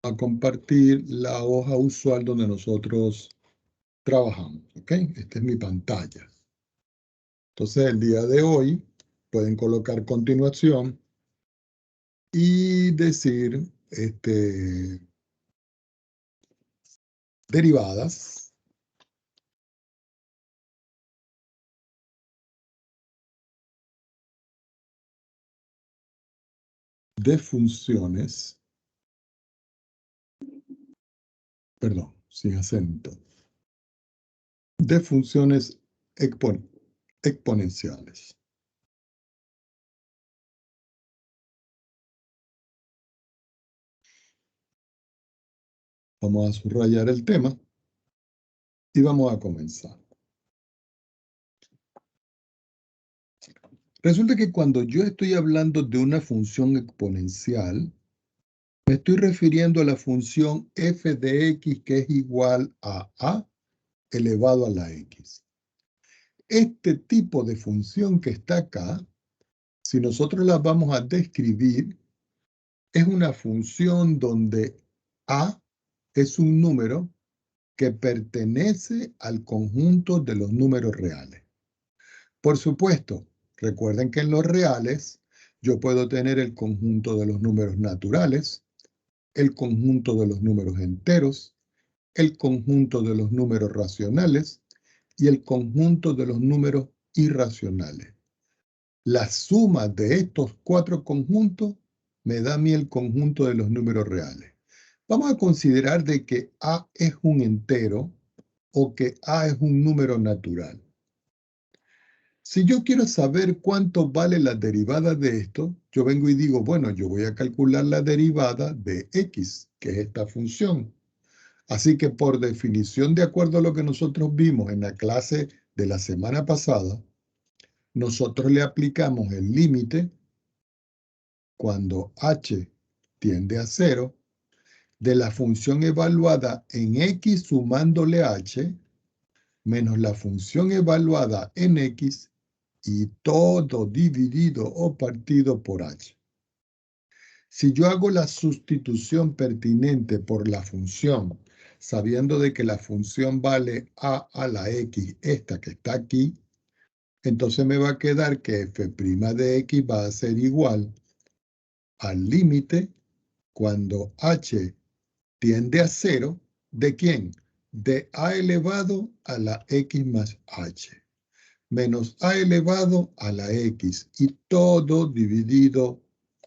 a compartir la hoja usual donde nosotros trabajamos, ¿ok? Esta es mi pantalla. Entonces, el día de hoy pueden colocar continuación y decir derivadas de funciones, perdón, sin acento, de funciones exponenciales. Vamos a subrayar el tema y vamos a comenzar. Resulta que cuando yo estoy hablando de una función exponencial, me estoy refiriendo a la función f de x que es igual a elevado a la x. Este tipo de función que está acá, si nosotros la vamos a describir, es una función donde a es un número que pertenece al conjunto de los números reales. Por supuesto, recuerden que en los reales yo puedo tener el conjunto de los números naturales, el conjunto de los números enteros, el conjunto de los números racionales y el conjunto de los números irracionales. La suma de estos cuatro conjuntos me da a mí el conjunto de los números reales. Vamos a considerar de que a es un entero o que a es un número natural. Si yo quiero saber cuánto vale la derivada de esto, yo vengo y digo, bueno, yo voy a calcular la derivada de x, que es esta función. Así que por definición, de acuerdo a lo que nosotros vimos en la clase de la semana pasada, nosotros le aplicamos el límite cuando h tiende a 0 de la función evaluada en x sumándole h menos la función evaluada en x y todo dividido o partido por h. Si yo hago la sustitución pertinente por la función, sabiendo de que la función vale a la x, esta que está aquí, entonces me va a quedar que f' de x va a ser igual al límite cuando h tiende a 0, ¿de quién? De a elevado a la x más h, menos a elevado a la x, y todo dividido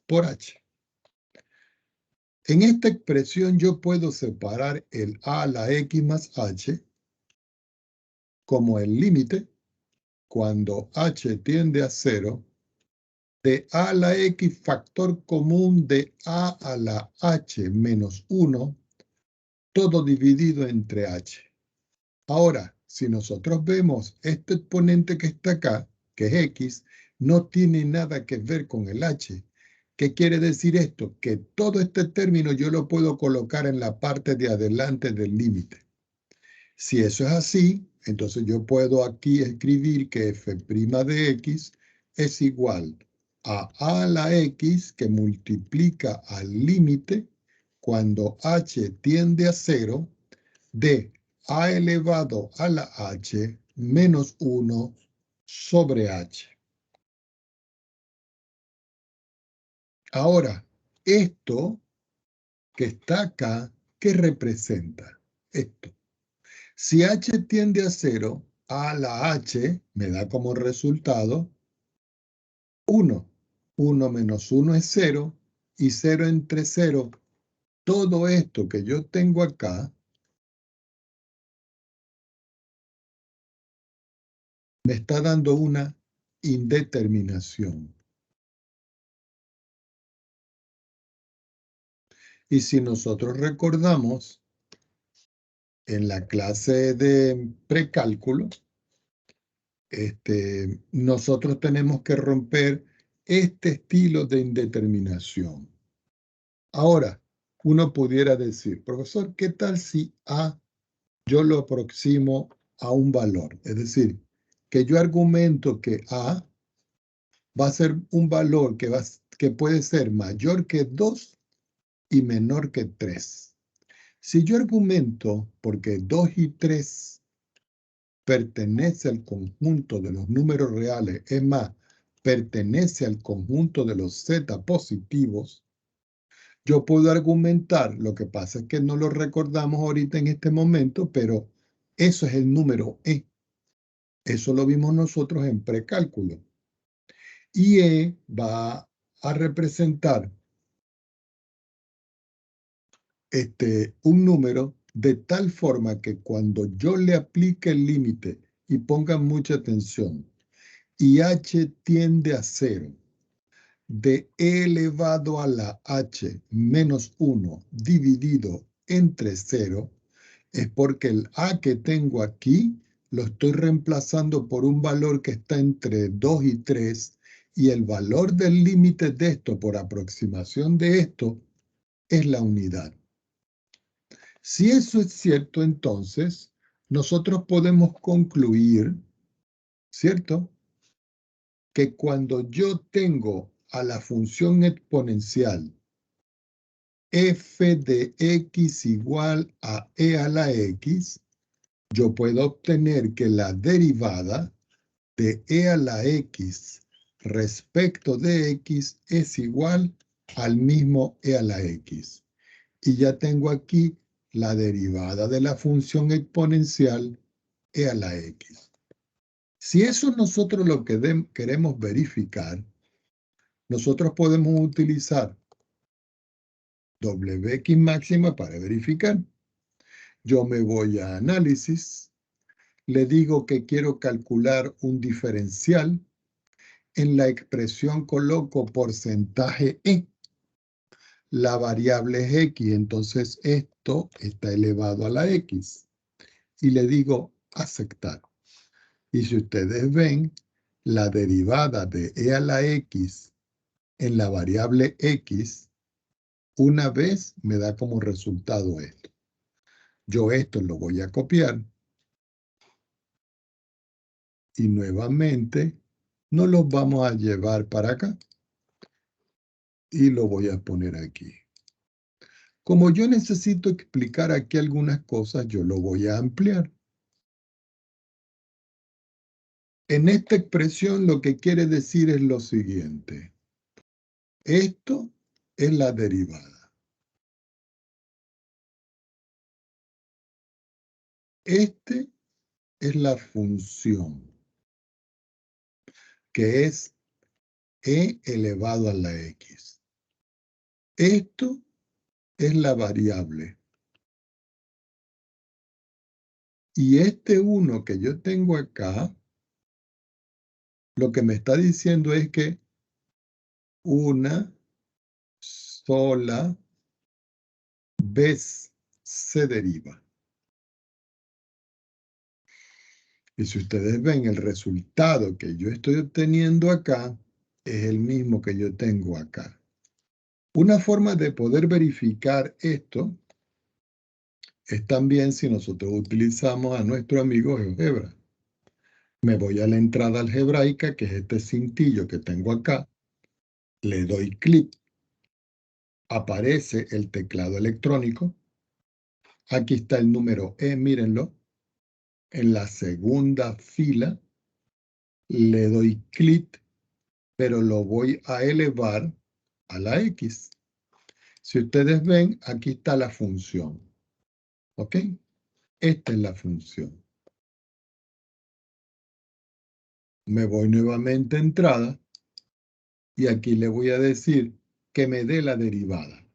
por h. En esta expresión yo puedo separar el a a la x más h como el límite cuando h tiende a 0 de a a la x factor común de a la h menos 1, todo dividido entre h. Ahora, si nosotros vemos este exponente que está acá, que es x, no tiene nada que ver con el h. ¿Qué quiere decir esto? Que todo este término yo lo puedo colocar en la parte de adelante del límite. Si eso es así, entonces yo puedo aquí escribir que f' de x es igual a la x que multiplica al límite cuando h tiende a 0 de a elevado a la h menos 1 sobre h. Ahora, esto que está acá, ¿qué representa? Esto. Si h tiende a 0, a la h me da como resultado 1. 1 menos 1 es 0, y 0 entre 0, todo esto que yo tengo acá, me está dando una indeterminación. Y si nosotros recordamos, en la clase de precálculo, nosotros tenemos que romper este estilo de indeterminación. Ahora, uno pudiera decir, profesor, ¿qué tal si A yo lo aproximo a un valor? Es decir, que yo argumento que A va a ser un valor que puede ser mayor que 2 y menor que 3. Si yo argumento porque 2 y 3 pertenece al conjunto de los números reales, es más, pertenece al conjunto de los z positivos, yo puedo argumentar, lo que pasa es que no lo recordamos ahorita en este momento, pero eso es el número E. Eso lo vimos nosotros en precálculo. Y E va a representar un número de tal forma que cuando yo le aplique el límite, y pongan mucha atención, y h tiende a 0, de e elevado a la h menos 1 dividido entre 0, es porque el a que tengo aquí lo estoy reemplazando por un valor que está entre 2 y 3, y el valor del límite de esto por aproximación de esto es la unidad. Si eso es cierto, entonces nosotros podemos concluir, ¿cierto?, que cuando yo tengo a la función exponencial f de x igual a e a la x, yo puedo obtener que la derivada de e a la x respecto de x es igual al mismo e a la x. Y ya tengo aquí la derivada de la función exponencial e a la x. Si eso nosotros lo que queremos verificar, nosotros podemos utilizar Wx máxima para verificar. Yo me voy a análisis, le digo que quiero calcular un diferencial, en la expresión coloco porcentaje E, la variable es X, entonces esto está elevado a la X, y le digo aceptar. Y si ustedes ven, la derivada de E a la X en la variable X, una vez me da como resultado esto. Yo esto lo voy a copiar y nuevamente nos lo vamos a llevar para acá y lo voy a poner aquí. Como yo necesito explicar aquí algunas cosas, yo lo voy a ampliar. En esta expresión lo que quiere decir es lo siguiente. Esto es la derivada. Este es la función, que es e elevado a la x. Esto es la variable. Y este 1 que yo tengo acá, lo que me está diciendo es que una sola vez se deriva. Y si ustedes ven, el resultado que yo estoy obteniendo acá es el mismo que yo tengo acá. Una forma de poder verificar esto es también si nosotros utilizamos a nuestro amigo GeoGebra. Me voy a la entrada algebraica, que es este cintillo que tengo acá. Le doy clic. Aparece el teclado electrónico. Aquí está el número E, mírenlo. En la segunda fila le doy clic, pero lo voy a elevar a la X. Si ustedes ven, aquí está la función. ¿Ok? Esta es la función. Me voy nuevamente a entrada y aquí le voy a decir que me dé la derivada.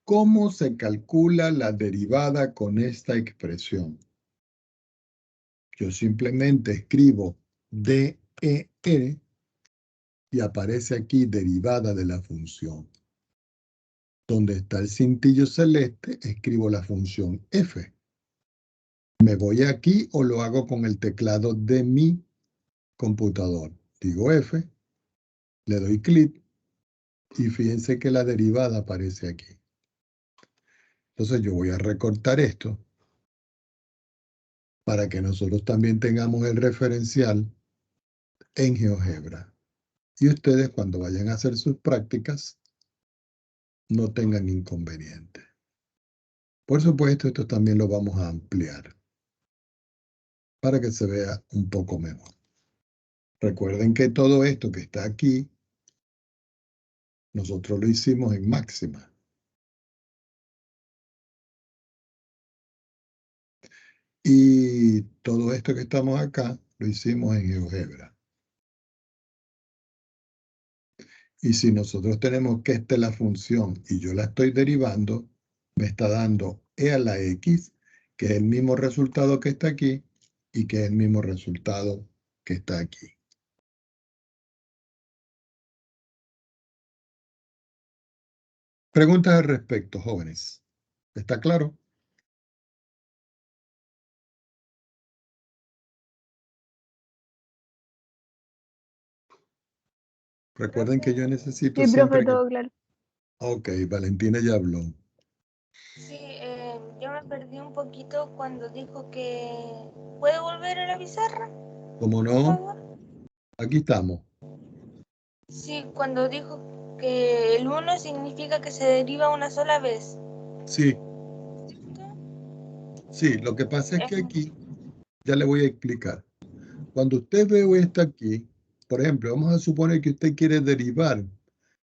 ¿Cómo se calcula la derivada con esta expresión? Yo simplemente escribo DER y aparece aquí derivada de la función. Donde está el cintillo celeste, escribo la función f. Me voy aquí o lo hago con el teclado de mi computador. Digo f, le doy clic y fíjense que la derivada aparece aquí. Entonces yo voy a recortar esto para que nosotros también tengamos el referencial en GeoGebra. Y ustedes cuando vayan a hacer sus prácticas, no tengan inconveniente. Por supuesto, esto también lo vamos a ampliar para que se vea un poco mejor. Recuerden que todo esto que está aquí, nosotros lo hicimos en máxima. Y todo esto que estamos acá, lo hicimos en GeoGebra. Y si nosotros tenemos que esta es la función y yo la estoy derivando, me está dando e a la x, que es el mismo resultado que está aquí, y que es el mismo resultado que está aquí. Preguntas al respecto, jóvenes. ¿Está claro? Recuerden que yo necesito Sí, profe, siempre que... todo claro. Ok, Valentina ya habló. Sí, yo me perdí un poquito cuando dijo que... ¿Puedo volver a la pizarra, ¿Cómo por no? favor? Aquí estamos. Sí, cuando dijo que el 1 significa que se deriva una sola vez. Sí, ¿Cierto? sí, lo que pasa es que aquí, ya le voy a explicar. Cuando usted ve esto aquí, por ejemplo, vamos a suponer que usted quiere derivar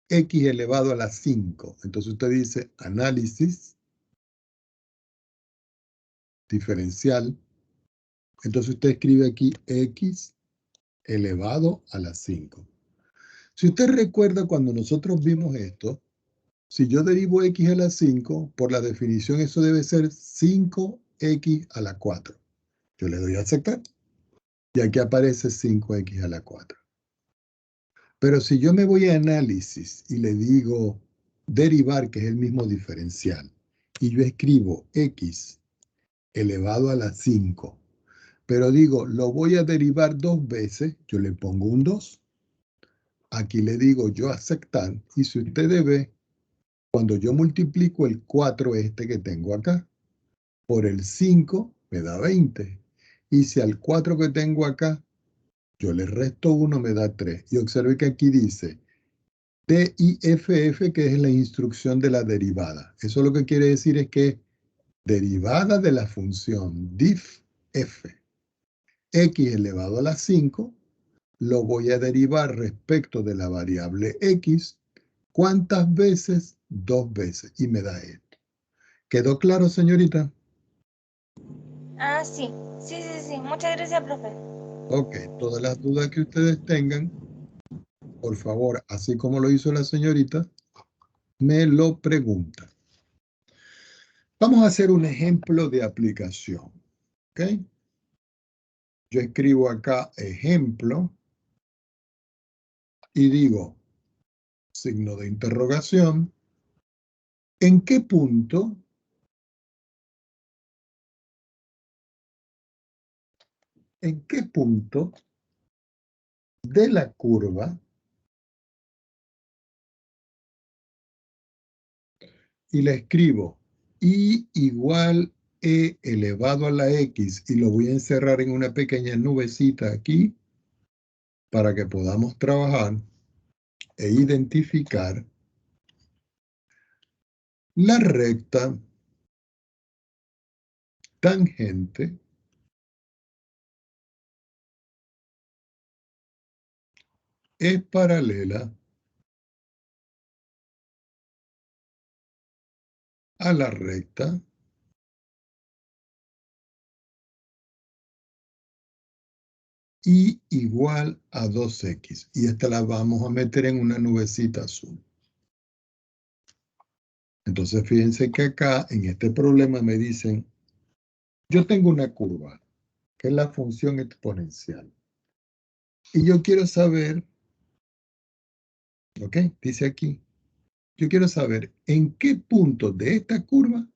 x elevado a la 5. Entonces usted dice análisis diferencial. Entonces usted escribe aquí x elevado a la 5. Si usted recuerda cuando nosotros vimos esto, si yo derivo x a la 5, por la definición eso debe ser 5x a la 4. Yo le doy a aceptar y aquí aparece 5x a la 4. Pero si yo me voy a análisis y le digo derivar, que es el mismo diferencial, y yo escribo x elevado a la 5, pero digo, lo voy a derivar 2 veces, yo le pongo un 2. Aquí le digo yo aceptar, y si ustedes ven, cuando yo multiplico el 4 este que tengo acá, por el 5 me da 20. Y si al 4 que tengo acá, yo le resto 1, me da 3. Y observe que aquí dice DIFF, que es la instrucción de la derivada. Eso lo que quiere decir es que derivada de la función dif f, x elevado a la 5, lo voy a derivar respecto de la variable x. ¿Cuántas veces? 2 veces. Y me da esto. ¿Quedó claro, señorita? Ah, sí. Sí, sí, sí. Muchas gracias, profe. Ok, todas las dudas que ustedes tengan, por favor, así como lo hizo la señorita, me lo preguntan. Vamos a hacer un ejemplo de aplicación. ¿Ok? Yo escribo acá ejemplo y digo signo de interrogación. ¿En qué punto de la curva, y le escribo y igual e elevado a la x, y lo voy a encerrar en una pequeña nubecita aquí para que podamos trabajar e identificar la recta tangente es paralela a la recta y igual a 2x. Y esta la vamos a meter en una nubecita azul. Entonces fíjense que acá en este problema me dicen, yo tengo una curva, que es la función exponencial. Y yo quiero saber, ¿ok? Dice aquí, yo quiero saber en qué punto de esta curva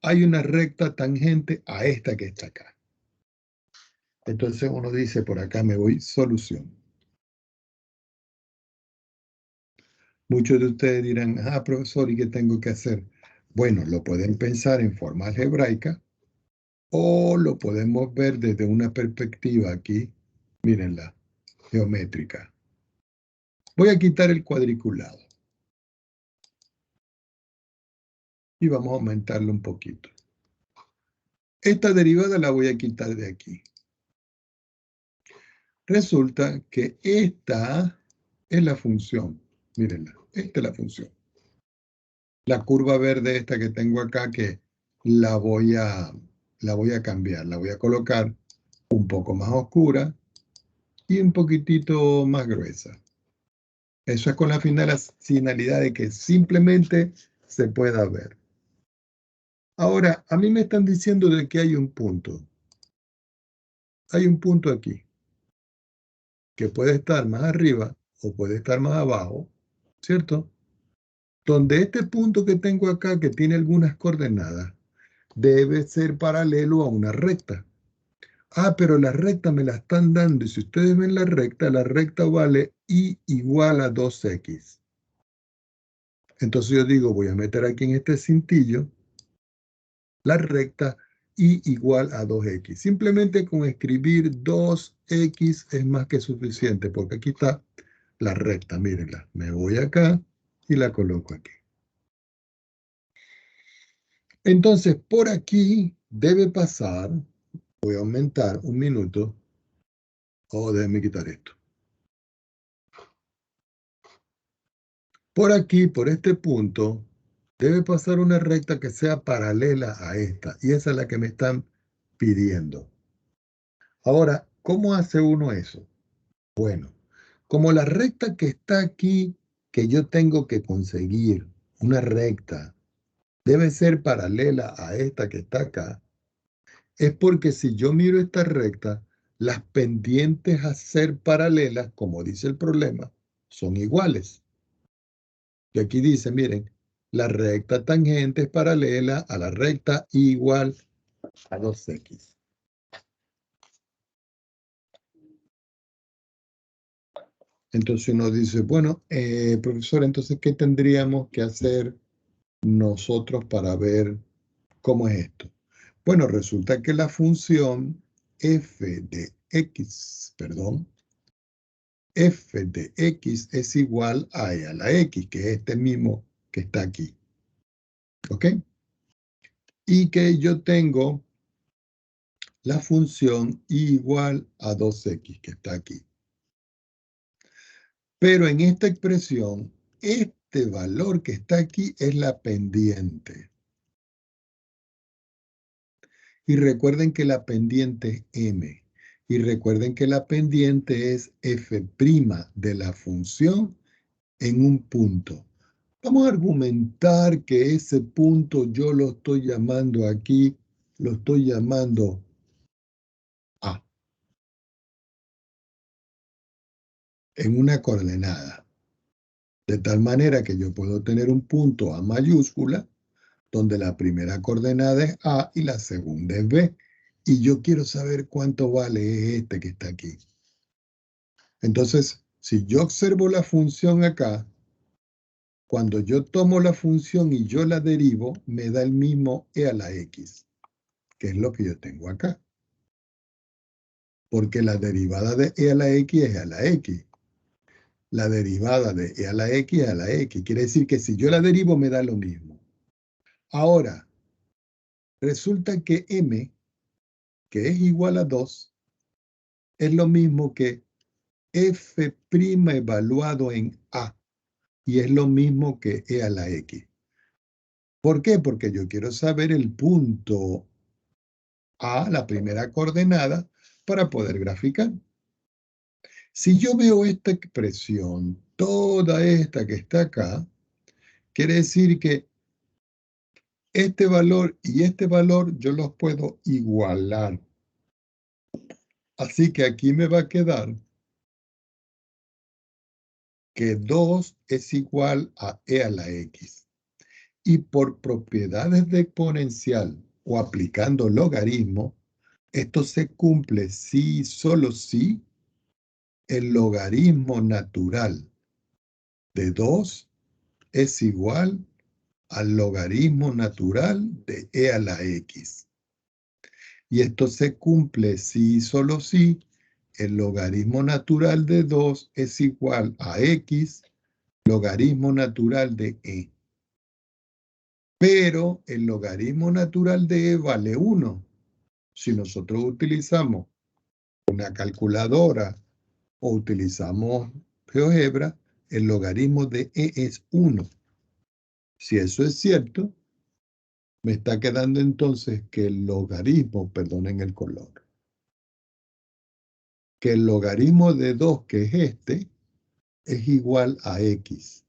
hay una recta tangente a esta que está acá. Entonces uno dice, por acá me voy, solución. Muchos de ustedes dirán, ah, profesor, ¿y qué tengo que hacer? Bueno, lo pueden pensar en forma algebraica o lo podemos ver desde una perspectiva aquí, mírenla, geométrica. Voy a quitar el cuadriculado. Y vamos a aumentarlo un poquito. Esta derivada la voy a quitar de aquí. Resulta que esta es la función. Mírenla, esta es la función. La curva verde esta que tengo acá, que la voy a cambiar. La voy a colocar un poco más oscura y un poquitito más gruesa. Eso es con la finalidad de que simplemente se pueda ver. Ahora, a mí me están diciendo de que hay un punto. Hay un punto aquí, que puede estar más arriba o puede estar más abajo, ¿cierto? Donde este punto que tengo acá, que tiene algunas coordenadas, debe ser paralelo a una recta. Ah, pero la recta me la están dando, y si ustedes ven la recta vale y igual a 2x. Entonces yo digo, voy a meter aquí en este cintillo la recta y igual a 2x. Simplemente con escribir 2x es más que suficiente, porque aquí está la recta, mírenla. Me voy acá y la coloco aquí. Entonces, por aquí debe pasar, voy a aumentar un minuto, o déjenme quitar esto. Por aquí, por este punto, debe pasar una recta que sea paralela a esta, y esa es la que me están pidiendo. Ahora, ¿cómo hace uno eso? Bueno, como la recta que está aquí, que yo tengo que conseguir, una recta, debe ser paralela a esta que está acá, es porque si yo miro esta recta, las pendientes a ser paralelas, como dice el problema, son iguales. Y aquí dice, miren, la recta tangente es paralela a la recta igual a 2x. Entonces uno dice, bueno, profesor, entonces, ¿qué tendríamos que hacer nosotros para ver cómo es esto? Bueno, resulta que la función f de x es igual a e a la x, que es este mismo que está aquí. ¿Ok? Y que yo tengo la función igual a 2x, que está aquí. Pero en esta expresión, este valor que está aquí es la pendiente. Y recuerden que la pendiente es m. Y recuerden que la pendiente es f' de la función en un punto. Vamos a argumentar que ese punto yo lo estoy llamando aquí, lo estoy llamando A, en una coordenada. De tal manera que yo puedo tener un punto A mayúscula, donde la primera coordenada es A y la segunda es B. Y yo quiero saber cuánto vale este que está aquí. Entonces, si yo observo la función acá, cuando yo tomo la función y yo la derivo, me da el mismo e a la x, que es lo que yo tengo acá. Porque la derivada de e a la x es a la x. La derivada de e a la x es a la x. Quiere decir que si yo la derivo, me da lo mismo. Ahora, resulta que m, que es igual a 2, es lo mismo que f' evaluado en a. Y es lo mismo que e a la x. ¿Por qué? Porque yo quiero saber el punto A, la primera coordenada, para poder graficar. Si yo veo esta expresión, toda esta que está acá, quiere decir que este valor y este valor yo los puedo igualar. Así que aquí me va a quedar que 2 es igual a e a la x. Y por propiedades de exponencial o aplicando logaritmo, esto se cumple si y solo si el logaritmo natural de 2 es igual al logaritmo natural de e a la x. Y esto se cumple si y solo si el logaritmo natural de 2 es igual a x, logaritmo natural de e. pero el logaritmo natural de E vale 1. Si nosotros utilizamos una calculadora o utilizamos GeoGebra, el logaritmo de E es 1. Si eso es cierto, me está quedando entonces que el logaritmo, perdonen el color, que el logaritmo de 2, que es este, es igual a X.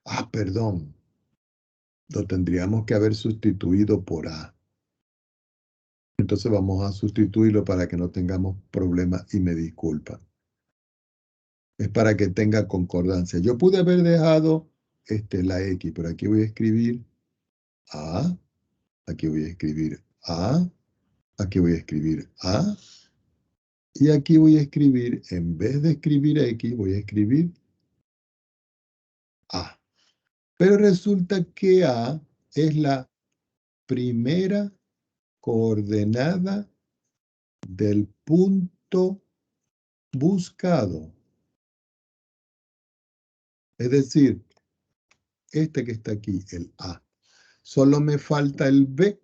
Ah, perdón, lo tendríamos que haber sustituido por A. Entonces vamos a sustituirlo para que no tengamos problemas y me disculpan. Es para que tenga concordancia. Yo pude haber dejado la X, pero aquí voy a escribir A, aquí voy a escribir A, aquí voy a escribir A, y aquí voy a escribir, en vez de escribir X, voy a escribir A. Pero resulta que A es la primera coordenada del punto buscado. Es decir, este que está aquí, el A. Solo me falta el B.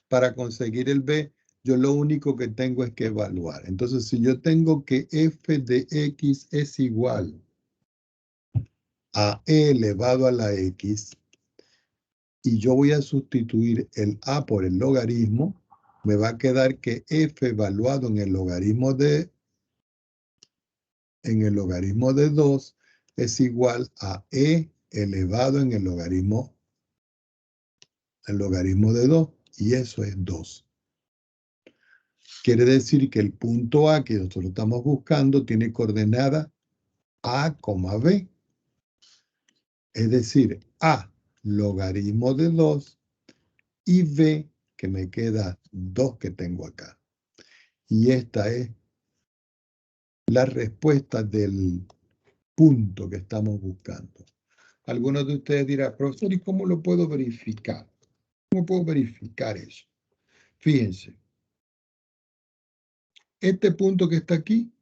Para conseguir el B, yo lo único que tengo es que evaluar. Entonces, si yo tengo que f de x es igual a e elevado a la x, y yo voy a sustituir el a por el logaritmo, me va a quedar que f evaluado en el logaritmo de 2 es igual a e elevado en el logaritmo de 2, y eso es 2. Quiere decir que el punto A que nosotros estamos buscando tiene coordenada A, B. Es decir, A, logaritmo de 2, y B, que me queda 2 que tengo acá. Y esta es la respuesta del punto que estamos buscando. Algunos de ustedes dirán, profesor, ¿y cómo lo puedo verificar? ¿Cómo puedo verificar eso? Fíjense, este punto que está aquí,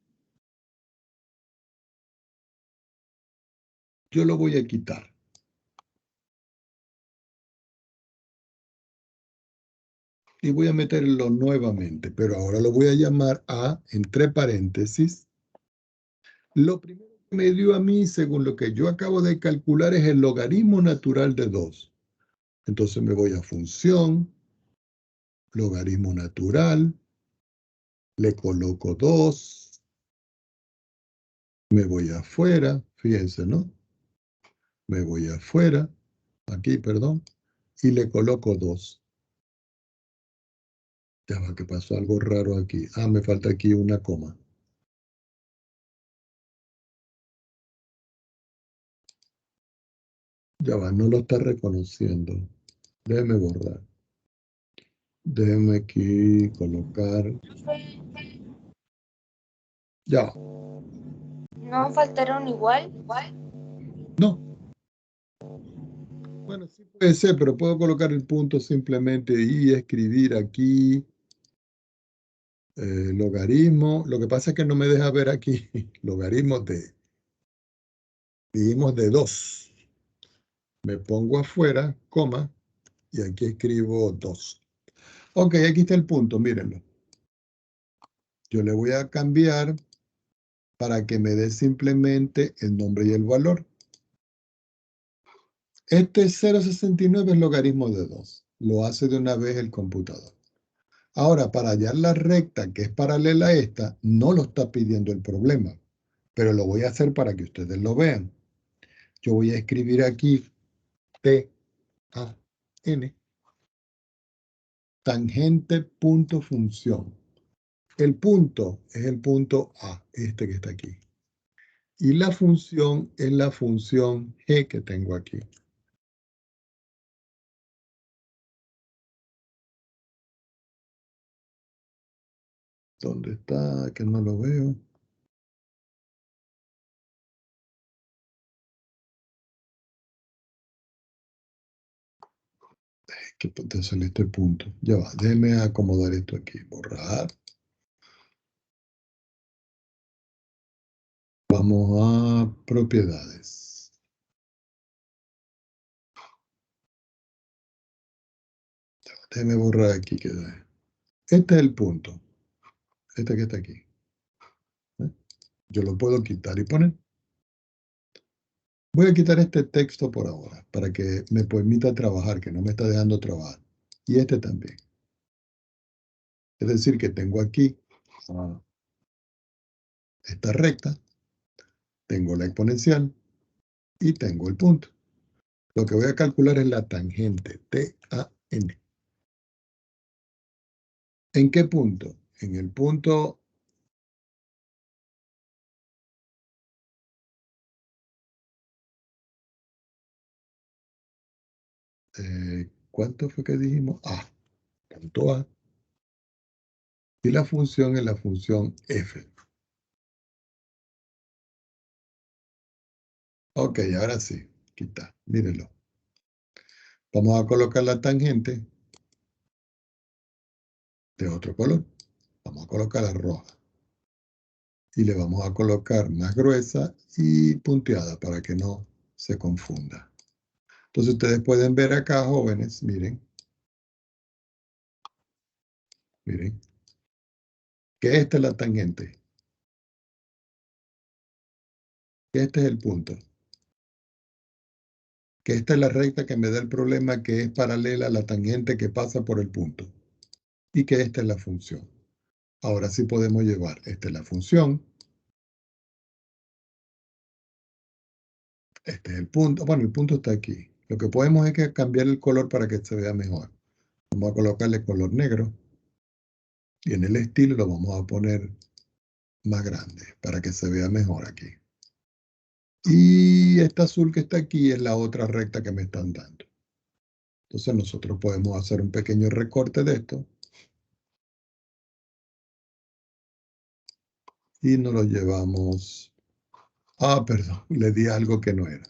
yo lo voy a quitar. Y voy a meterlo nuevamente, pero ahora lo voy a llamar A, entre paréntesis. Lo primero que me dio a mí, según lo que yo acabo de calcular, es el logaritmo natural de 2. Entonces me voy a función, logaritmo natural, le coloco 2, me voy afuera, fíjense, ¿no? Me voy afuera, aquí, perdón, y le coloco 2. Ya va, que pasó algo raro aquí. Ah, me falta aquí una coma. Ya va, no lo está reconociendo. Déjeme borrar. Déjeme aquí colocar. Ya. ¿No faltaron igual? No. Bueno, sí puede ser, pero puedo colocar el punto simplemente y escribir aquí logaritmo. Lo que pasa es que no me deja ver aquí logaritmo dijimos de 2. Me pongo afuera, coma, y aquí escribo 2. Ok, aquí está el punto, mírenlo. Yo le voy a cambiar para que me dé simplemente el nombre y el valor. Este 0,69 es logaritmo de 2. Lo hace de una vez el computador. Ahora, para hallar la recta que es paralela a esta, no lo está pidiendo el problema, pero lo voy a hacer para que ustedes lo vean. Yo voy a escribir aquí T-A-N, tangente punto función. El punto es el punto A, este que está aquí. Y la función es la función G que tengo aquí. ¿Dónde está? Que no lo veo. Que te sale este punto. Ya va, déjeme acomodar esto aquí. Borrar. Vamos a propiedades. Déjeme borrar aquí. Este es el punto. Este que está aquí. ¿Eh? Yo lo puedo quitar y poner. Voy a quitar este texto por ahora, para que me permita trabajar, que no me está dejando trabajar. Y este también. Es decir, que tengo aquí esta recta, tengo la exponencial y tengo el punto. Lo que voy a calcular es la tangente, T-A-N. ¿En qué punto? En el punto... ¿cuánto fue que dijimos? A, punto A. Y la función es la función f. Ok, ahora sí. Aquí está. Mírenlo. Vamos a colocar la tangente de otro color. Vamos a colocar la roja. Y le vamos a colocar más gruesa y punteada para que no se confunda. Entonces ustedes pueden ver acá, jóvenes, miren. Miren. Que esta es la tangente. Que este es el punto. Que esta es la recta que me da el problema que es paralela a la tangente que pasa por el punto. Y que esta es la función. Ahora sí podemos llevar, esta es la función, este es el punto, bueno, el punto está aquí. Lo que podemos es que cambiar el color para que se vea mejor. Vamos a colocarle color negro y en el estilo lo vamos a poner más grande para que se vea mejor aquí. Y esta azul que está aquí es la otra recta que me están dando. Entonces nosotros podemos hacer un pequeño recorte de esto y nos lo llevamos. Ah, perdón, le di algo que no era.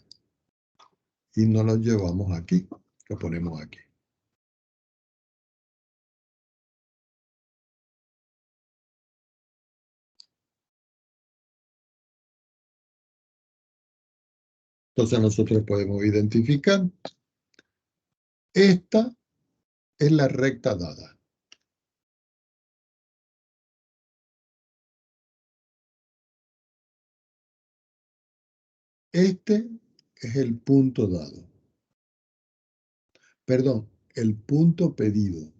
Y nos lo llevamos aquí, lo ponemos aquí. Entonces nosotros podemos identificar, esta es la recta dada. Este es el punto dado. Perdón, el punto pedido.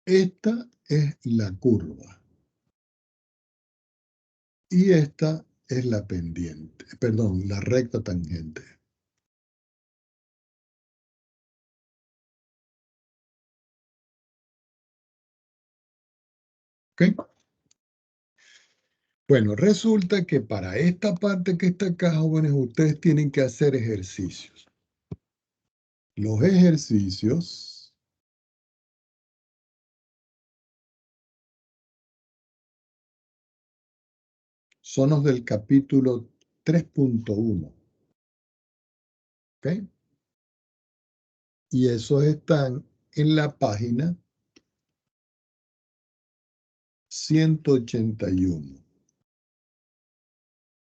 Esta es la curva. Y esta es la pendiente, perdón, la recta tangente. ¿Ok? Bueno, resulta que para esta parte que está acá, jóvenes, ustedes tienen que hacer ejercicios. Los ejercicios son los del capítulo 3.1. ¿Ok? Y esos están en la página 181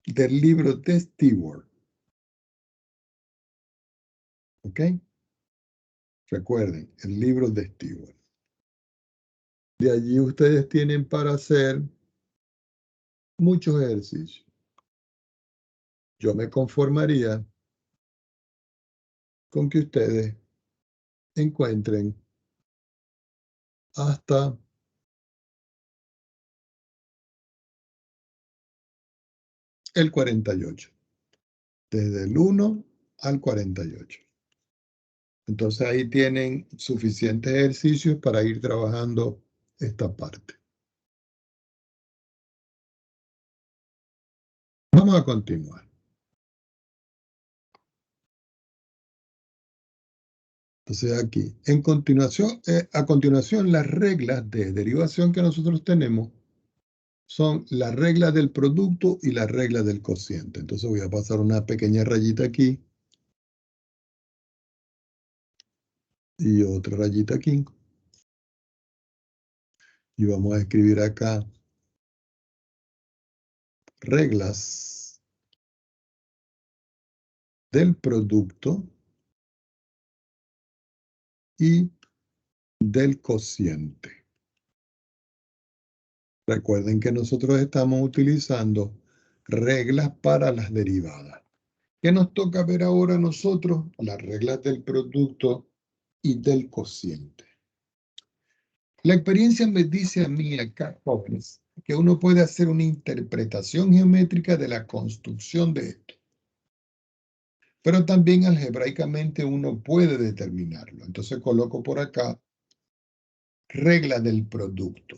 del libro de Stewart. ¿Ok? Recuerden, el libro de Stewart. De allí ustedes tienen para hacer muchos ejercicios. Yo me conformaría con que ustedes encuentren hasta el 48. Desde el 1 al 48. Entonces ahí tienen suficientes ejercicios para ir trabajando esta parte. Vamos a continuar. Entonces aquí, a continuación, las reglas de derivación que nosotros tenemos son la regla del producto y la regla del cociente. Entonces voy a pasar una pequeña rayita aquí y otra rayita aquí. Y vamos a escribir acá reglas del producto y del cociente. Recuerden que nosotros estamos utilizando reglas para las derivadas. ¿Qué nos toca ver ahora a nosotros? Las reglas del producto y del cociente. La experiencia me dice a mí acá, jóvenes, que uno puede hacer una interpretación geométrica de la construcción de esto. Pero también algebraicamente uno puede determinarlo. Entonces coloco por acá regla del producto.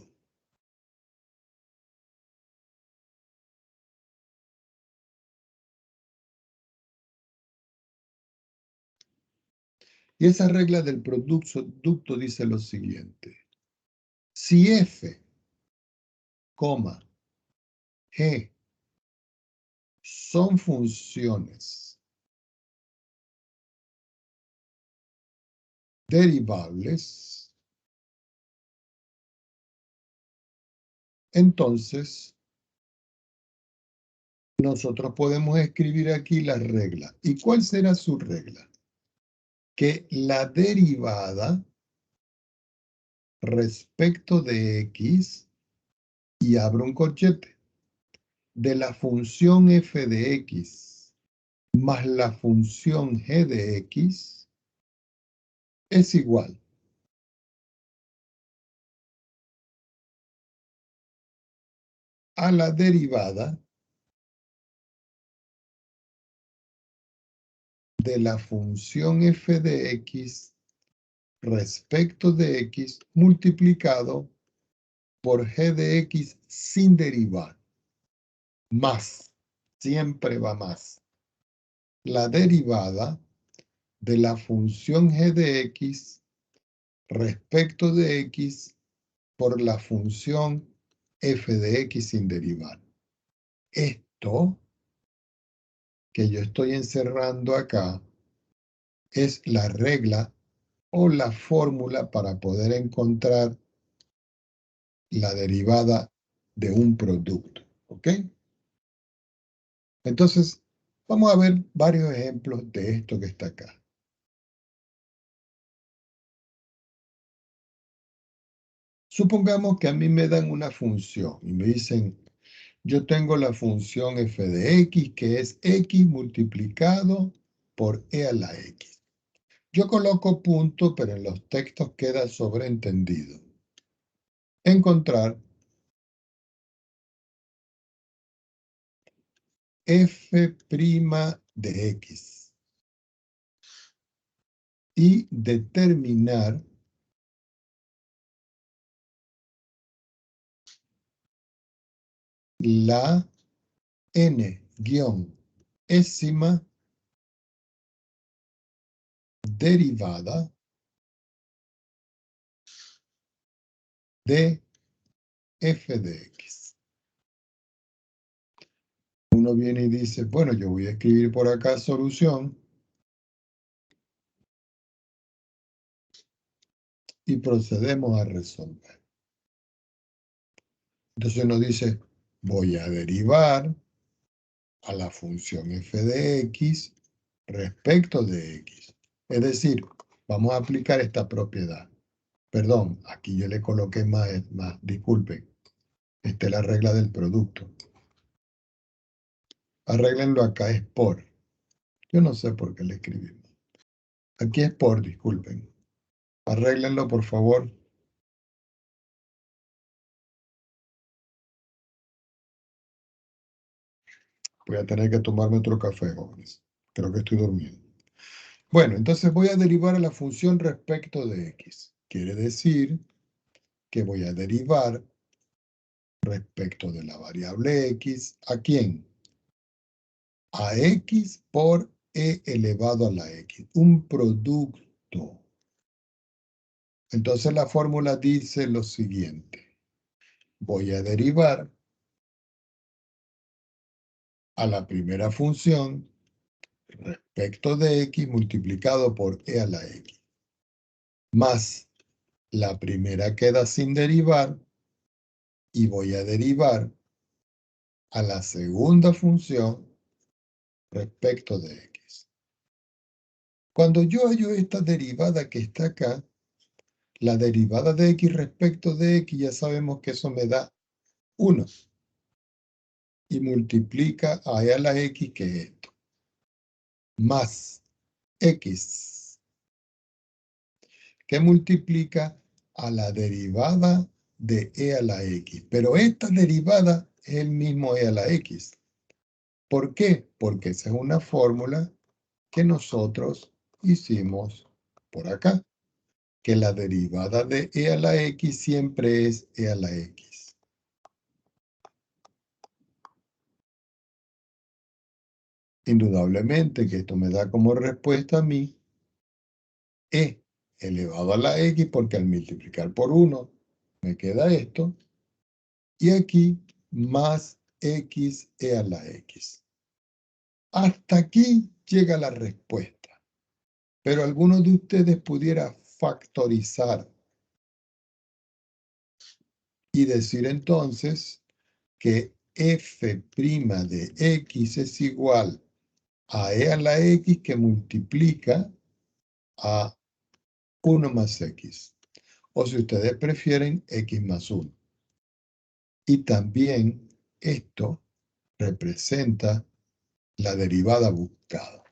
Y esa regla del producto dice lo siguiente. Si f, g son funciones derivables, entonces nosotros podemos escribir aquí la regla. ¿Y cuál será su regla? Que la derivada respecto de x, y abro un corchete, de la función f de x más la función g de x es igual a la derivada de la función f de x respecto de x multiplicado por g de x sin derivar. Más, siempre va más. La derivada de la función g de x respecto de x por la función f de x sin derivar. Esto que yo estoy encerrando acá es la regla o la fórmula para poder encontrar la derivada de un producto. ¿Ok? Entonces, vamos a ver varios ejemplos de esto que está acá. Supongamos que a mí me dan una función y me dicen, yo tengo la función f de x, que es x multiplicado por e a la x. Yo coloco punto, pero en los textos queda sobreentendido. Encontrar f' de x y determinar la n-ésima derivada de f de x. Uno viene y dice, bueno, yo voy a escribir por acá solución y procedemos a resolver. Entonces uno dice, voy a derivar a la función f de x respecto de x. Es decir, vamos a aplicar esta propiedad. Perdón, aquí yo le coloqué más, disculpen. Esta es la regla del producto. Arréglenlo acá, es por. Yo no sé por qué le escribimos. Aquí es por, disculpen. Arréglenlo, por favor. Voy a tener que tomarme otro café, jóvenes. Creo que estoy durmiendo. Bueno, entonces voy a derivar a la función respecto de x. Quiere decir que voy a derivar respecto de la variable x, ¿a quién? A x por e elevado a la x. Un producto. Entonces la fórmula dice lo siguiente. Voy a derivar a la primera función respecto de x multiplicado por e a la x. Más la primera queda sin derivar y voy a derivar a la segunda función respecto de x. Cuando yo hallo esta derivada que está acá, la derivada de x respecto de x, ya sabemos que eso me da 1. Y multiplica a e a la x, que es esto. Más x, que multiplica a la derivada de e a la x. Pero esta derivada es el mismo e a la x. ¿Por qué? Porque esa es una fórmula que nosotros hicimos por acá. Que la derivada de e a la x siempre es e a la x. Indudablemente que esto me da como respuesta a mí e elevado a la x, porque al multiplicar por 1 me queda esto. Y aquí más x e a la x. Hasta aquí llega la respuesta. Pero alguno de ustedes pudiera factorizar y decir entonces que f' de x es igual a e a la x, que multiplica a 1 más x. O si ustedes prefieren, x más 1. Y también esto representa la derivada buscada.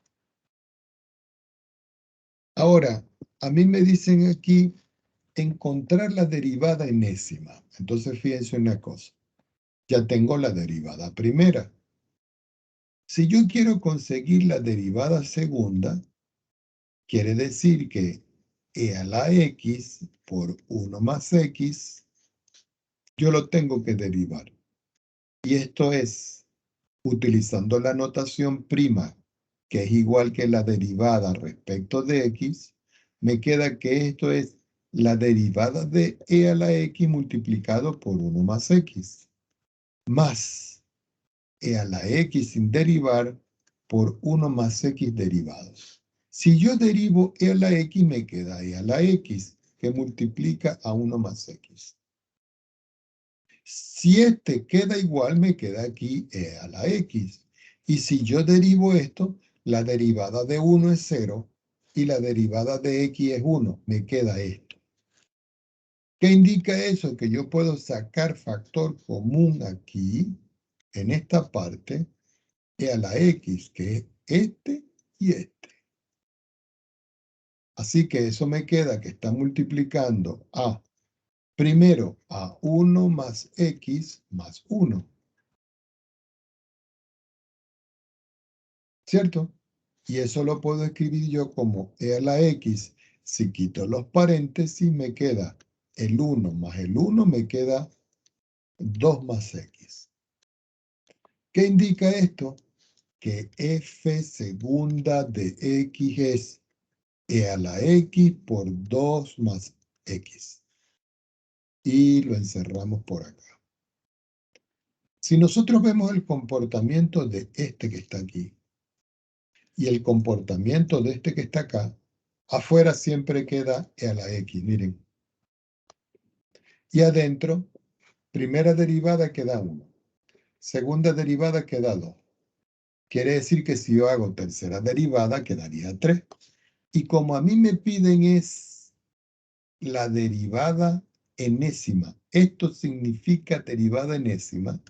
Ahora, a mí me dicen aquí encontrar la derivada enésima. Entonces, fíjense una cosa. Ya tengo la derivada primera. Si yo quiero conseguir la derivada segunda, quiere decir que e a la x por 1 más x, yo lo tengo que derivar. Y esto es, utilizando la notación prima, que es igual que la derivada respecto de x, me queda que esto es la derivada de e a la x multiplicado por 1 más x, más e a la x sin derivar por 1 más x derivados. Si yo derivo e a la x, me queda e a la x, que multiplica a 1 más x. Si este queda igual, me queda aquí e a la x. Y si yo derivo esto, la derivada de 1 es 0 y la derivada de x es 1. Me queda esto. ¿Qué indica eso? Que yo puedo sacar factor común aquí, en esta parte, e a la x, que es este y este. Así que eso me queda que está multiplicando a, primero, a 1 más x más 1. ¿Cierto? Y eso lo puedo escribir yo como e a la x. Si quito los paréntesis, me queda el 1 más el 1, me queda 2 más x. ¿Qué indica esto? Que f segunda de x es e a la x por 2 más x. Y lo encerramos por acá. Si nosotros vemos el comportamiento de este que está aquí y el comportamiento de este que está acá, afuera siempre queda e a la x, miren. Y adentro, primera derivada queda 1. Segunda derivada queda 2. Quiere decir que si yo hago tercera derivada, quedaría 3. Y como a mí me piden es la derivada enésima, esto significa derivada enésima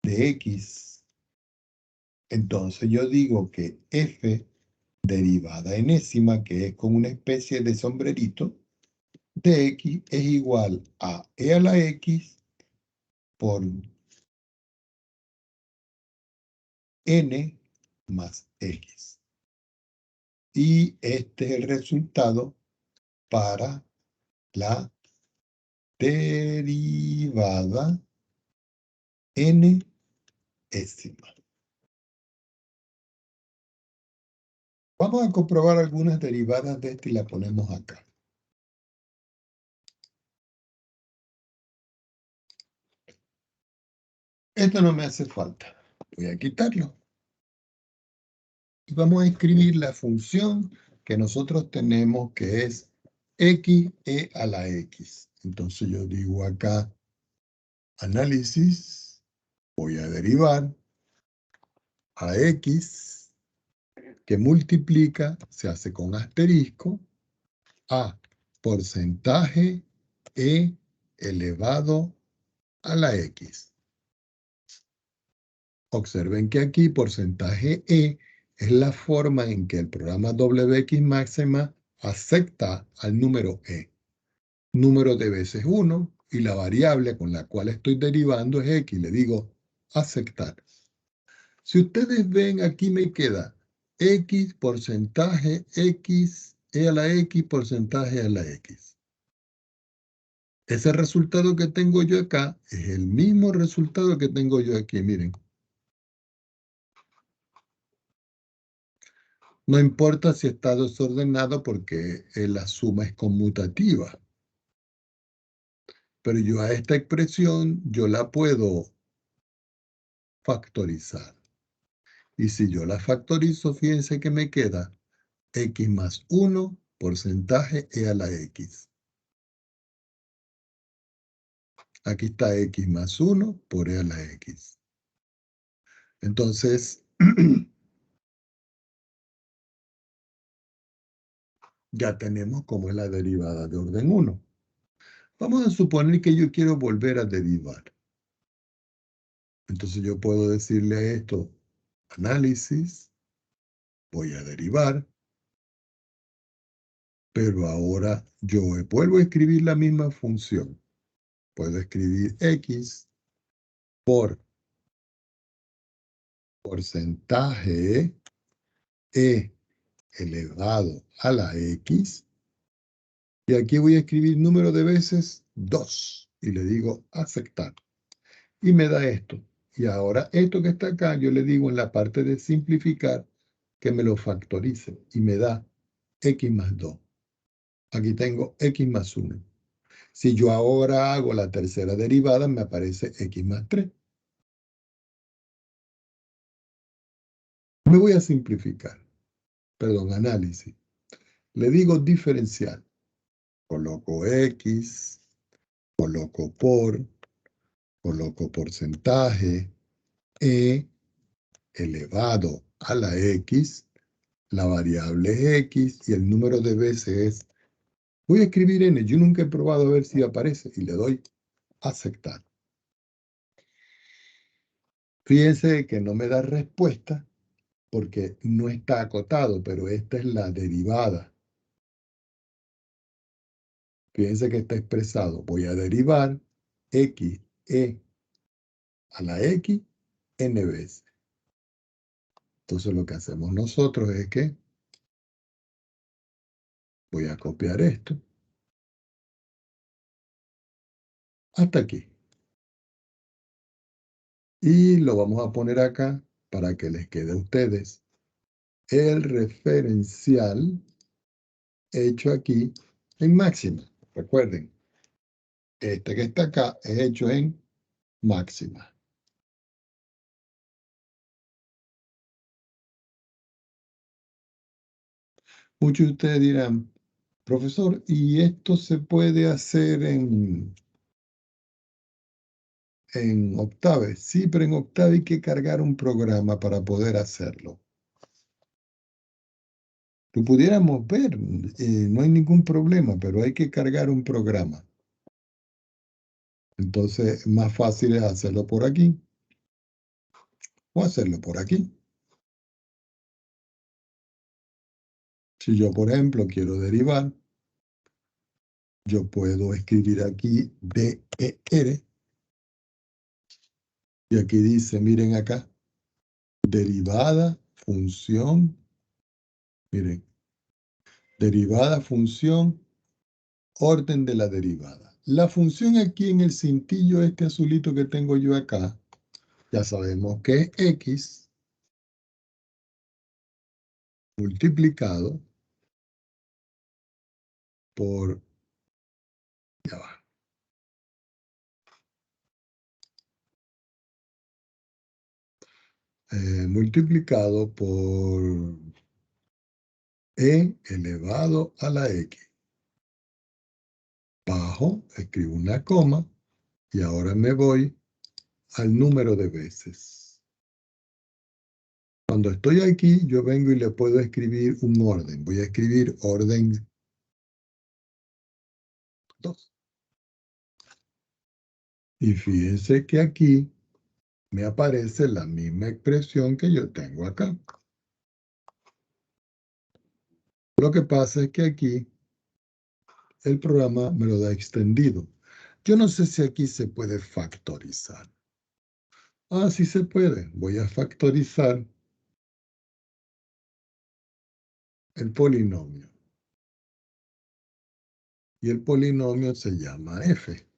de x, entonces yo digo que f derivada enésima, que es con una especie de sombrerito, de x es igual a e a la x por n más x. Y este es el resultado para la derivada enésima. Vamos a comprobar algunas derivadas de este y la ponemos acá. Esto no me hace falta. Voy a quitarlo. Y vamos a escribir la función que nosotros tenemos, que es x e a la x. Entonces yo digo acá, análisis, voy a derivar a x que multiplica, se hace con asterisco, a porcentaje e elevado a la x. Observen que aquí porcentaje e es la forma en que el programa WX máxima acepta al número e. Número de veces 1 y la variable con la cual estoy derivando es x. Le digo aceptar. Si ustedes ven, aquí me queda x porcentaje x e a la x porcentaje a la x. Ese resultado que tengo yo acá es el mismo resultado que tengo yo aquí, miren. No importa si está desordenado porque la suma es conmutativa. Pero yo a esta expresión, yo la puedo factorizar. Y si yo la factorizo, fíjense que me queda x más 1 porcentaje e a la x. Aquí está x más 1 por e a la x. Entonces, ya tenemos cómo es la derivada de orden 1. Vamos a suponer que yo quiero volver a derivar. Entonces yo puedo decirle a esto, análisis, voy a derivar, pero ahora yo vuelvo a escribir la misma función. Puedo escribir x por porcentaje e elevado a la x. Y aquí voy a escribir número de veces 2. Y le digo aceptar. Y me da esto. Y ahora esto que está acá, yo le digo en la parte de simplificar que me lo factorice. Y me da x más 2. Aquí tengo x más 1. Si yo ahora hago la tercera derivada, me aparece x más 3. Me voy a simplificar. Perdón, análisis. Le digo diferencial. Coloco x, coloco coloco porcentaje, e elevado a la x, la variable es x y el número de veces es, voy a escribir n, yo nunca he probado a ver si aparece y le doy aceptar. Fíjense que no me da respuesta porque no está acotado, pero esta es la derivada. Fíjense que está expresado, voy a derivar x, e a la x, n veces. Entonces lo que hacemos nosotros es que voy a copiar esto hasta aquí. Y lo vamos a poner acá para que les quede a ustedes el referencial hecho aquí en máxima. Recuerden, este que está acá es hecho en máxima. Muchos de ustedes dirán, profesor, ¿y esto se puede hacer en Octave? Sí, pero en Octave hay que cargar un programa para poder hacerlo. Lo pudiéramos ver, no hay ningún problema, pero hay que cargar un programa. Entonces, más fácil es hacerlo por aquí o hacerlo por aquí. Si yo, por ejemplo, quiero derivar, yo puedo escribir aquí DER. Y aquí dice, miren acá, derivada, función, miren, derivada, función, orden de la derivada. La función aquí en el cintillo, este azulito que tengo yo acá, ya sabemos que es x multiplicado por, ya va, multiplicado por e elevado a la x. Bajo, escribo una coma y ahora me voy al número de veces. Cuando estoy aquí, yo vengo y le puedo escribir un orden. Voy a escribir orden 2. Y fíjense que aquí me aparece la misma expresión que yo tengo acá. Lo que pasa es que aquí el programa me lo da extendido. Yo no sé si aquí se puede factorizar. Ah, sí se puede. Voy a factorizar el polinomio. Y el polinomio se llama f.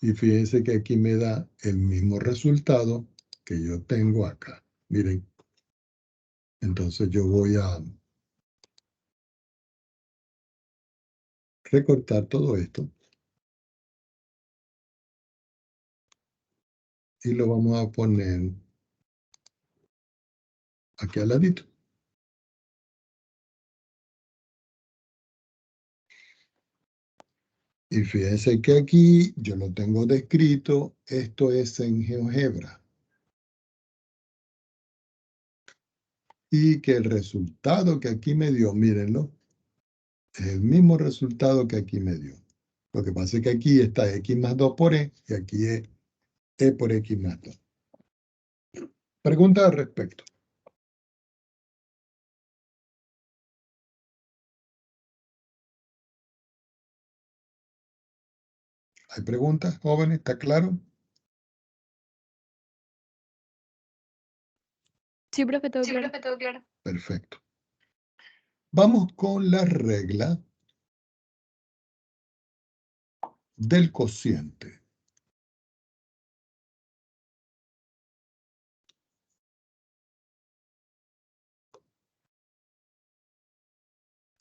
Y fíjense que aquí me da el mismo resultado que yo tengo acá. Miren. Entonces yo voy a recortar todo esto. Y lo vamos a poner aquí al ladito. Y fíjense que aquí yo lo tengo descrito. Esto es en GeoGebra. Y que el resultado que aquí me dio, mírenlo, es el mismo resultado que aquí me dio. Lo que pasa es que aquí está x más 2 por e y aquí es e por x más 2. Pregunta al respecto. ¿Hay preguntas, jóvenes? ¿Está claro? Sí, profe, todo Sí, claro. profe, todo claro. Perfecto. Vamos con la regla del cociente.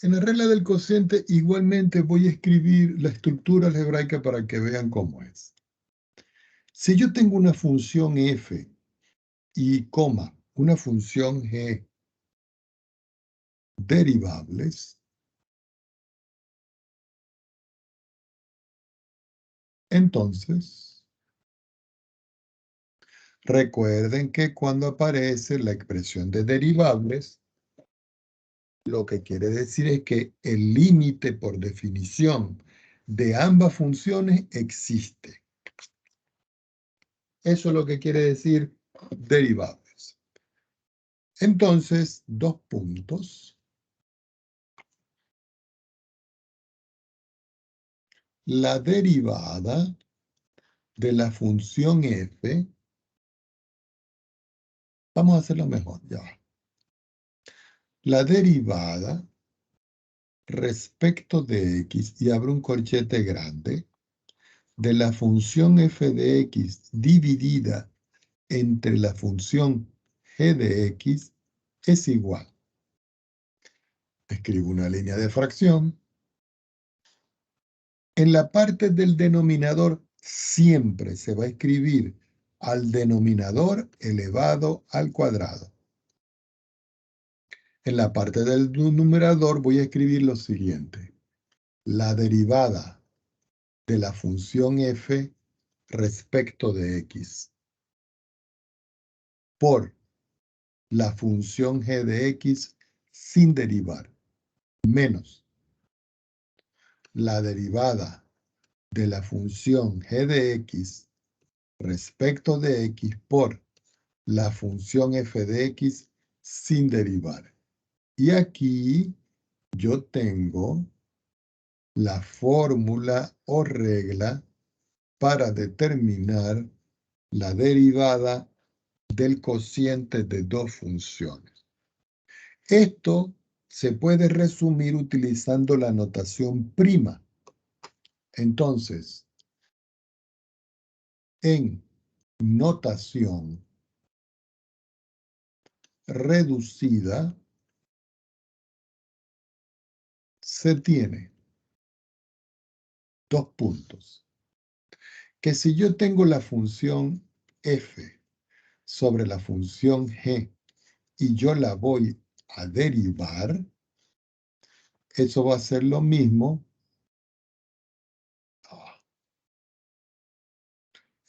En la regla del cociente igualmente voy a escribir la estructura algebraica para que vean cómo es. Si yo tengo una función f y coma, una función g derivables, entonces recuerden que cuando aparece la expresión de derivables, lo que quiere decir es que el límite por definición de ambas funciones existe. Eso es lo que quiere decir derivables. Entonces, dos puntos. La derivada de la función f, vamos a hacerlo mejor, ya. La derivada respecto de x, y abro un corchete grande, de la función f de x dividida entre la función g de x es igual. Escribo una línea de fracción. En la parte del denominador siempre se va a escribir al denominador elevado al cuadrado. En la parte del numerador voy a escribir lo siguiente. La derivada de la función f respecto de x por la función g de x sin derivar, menos la derivada de la función g de x respecto de x por la función f de x sin derivar. Y aquí yo tengo la fórmula o regla para determinar la derivada del cociente de dos funciones. Esto se puede resumir utilizando la notación prima. Entonces, en notación reducida se tiene dos puntos. Que si yo tengo la función f sobre la función g y yo la voy a derivar, eso va a ser lo mismo.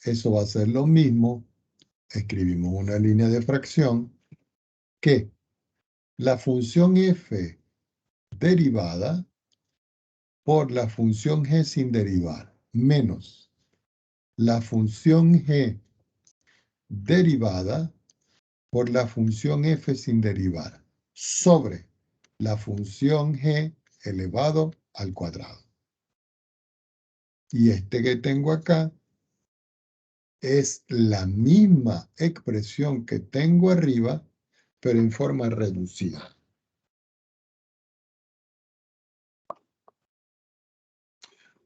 Eso va a ser lo mismo. Escribimos una línea de fracción. que la función f derivada por la función g sin derivar menos la función g derivada por la función f sin derivar sobre la función g elevado al cuadrado. Y este que tengo acá es la misma expresión que tengo arriba, pero en forma reducida.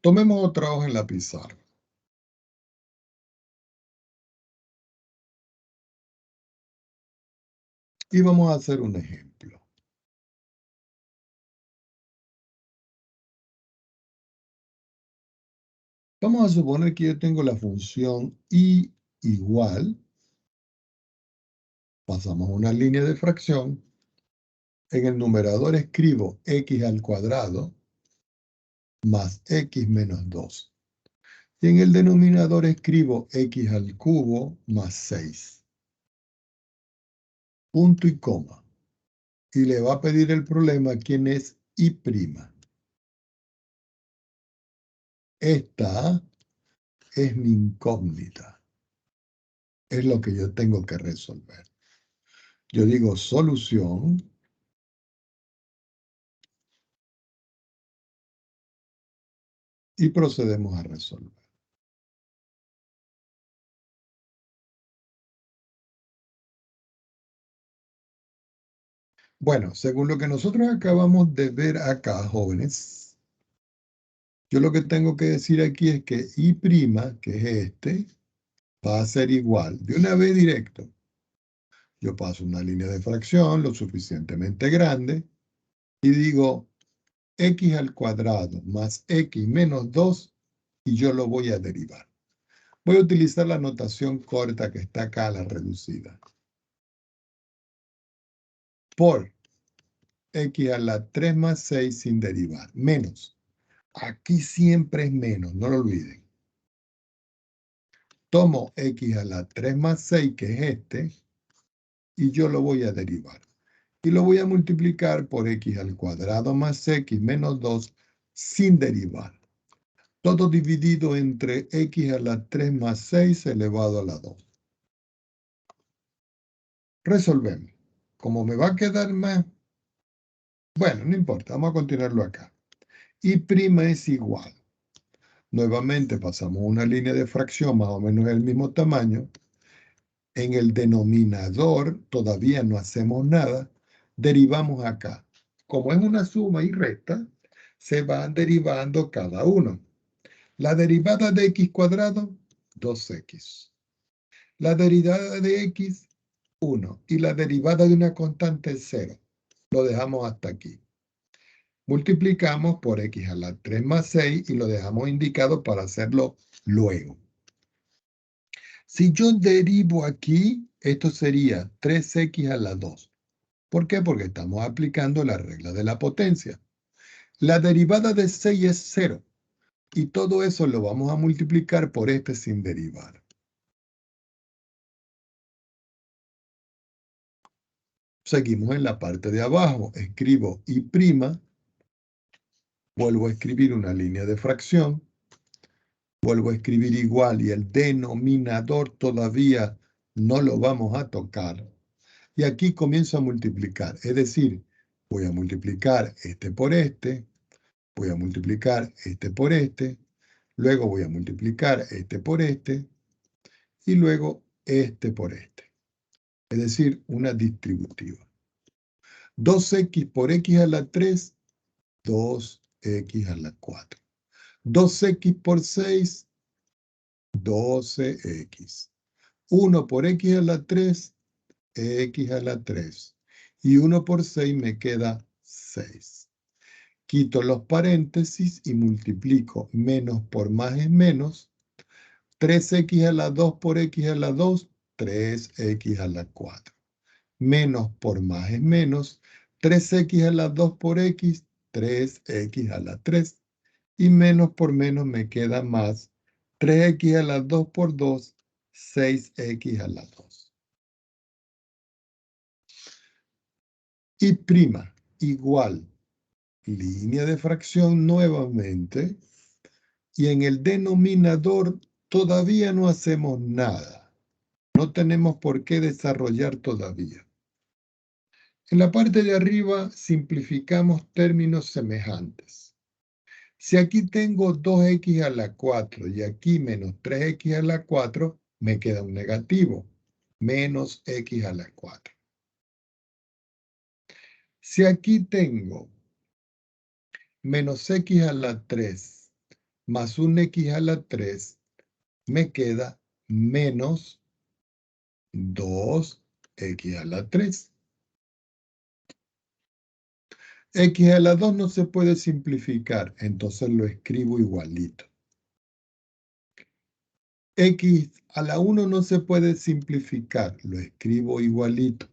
Tomemos otra hoja en la pizarra. Y vamos a hacer un ejemplo. Vamos a suponer que yo tengo la función y igual. Pasamos una línea de fracción. En el numerador escribo x al cuadrado más x menos 2. Y en el denominador escribo x al cubo más 6. Punto y coma. Y le va a pedir el problema quién es y'. Esta es mi incógnita. Es lo que yo tengo que resolver. Yo digo solución. Y procedemos a resolver. Bueno, según lo que nosotros acabamos de ver acá, jóvenes, yo lo que tengo que decir aquí es que y', que es este, va a ser igual. De una vez directo. Yo paso una línea de fracción lo suficientemente grande y digo x al cuadrado más x menos 2 y yo lo voy a derivar. Voy a utilizar la notación corta que está acá, la reducida. Por x a la 3 más 6 sin derivar. Menos. Aquí siempre es menos, no lo olviden. Tomo x a la 3 más 6, que es este, y yo lo voy a derivar. Y lo voy a multiplicar por x al cuadrado más x menos 2 sin derivar. Todo dividido entre x a la 3 más 6 elevado a la 2. Resolvemos. Como me va a quedar más, bueno, no importa, vamos a continuarlo acá. Y' es igual. Nuevamente pasamos una línea de fracción más o menos del mismo tamaño. En el denominador todavía no hacemos nada. Derivamos acá. Como es una suma y resta, se van derivando cada uno. La derivada de x cuadrado, 2x. La derivada de x, 1. Y la derivada de una constante, 0. Lo dejamos hasta aquí. Multiplicamos por x a la 3 más 6 y lo dejamos indicado para hacerlo luego. Si yo derivo aquí, esto sería 3x a la 2. ¿Por qué? Porque estamos aplicando la regla de la potencia. La derivada de 6 es 0. Y todo eso lo vamos a multiplicar por este sin derivar. Seguimos en la parte de abajo. Escribo y'. Vuelvo a escribir una línea de fracción. Vuelvo a escribir igual y el denominador todavía no lo vamos a tocar. Y aquí comienzo a multiplicar. Es decir, voy a multiplicar este por este. Voy a multiplicar este por este. Luego voy a multiplicar este por este. Y luego este por este. Es decir, una distributiva. 2x por x a la 3, 2x a la 4. 2x por 6, 12x. 1 por x a la 3, x a la 3. Y 1 por 6 me queda 6. Quito los paréntesis y multiplico menos por más es menos. 3x a la 2 por x a la 2, 3x a la 4. Menos por más es menos. 3x a la 2 por x, 3x a la 3. Y menos por menos me queda más. 3x a la 2 por 2, 6x a la 2. y' igual línea de fracción nuevamente, y en el denominador todavía no hacemos nada. No tenemos por qué desarrollar todavía. En la parte de arriba simplificamos términos semejantes. Si aquí tengo 2x a la 4 y aquí menos 3x a la 4, me queda un negativo, menos x a la 4. Si aquí tengo menos x a la 3 más un x a la 3, me queda menos 2x a la 3. X a la 2 no se puede simplificar, entonces lo escribo igualito. X a la 1 no se puede simplificar, lo escribo igualito.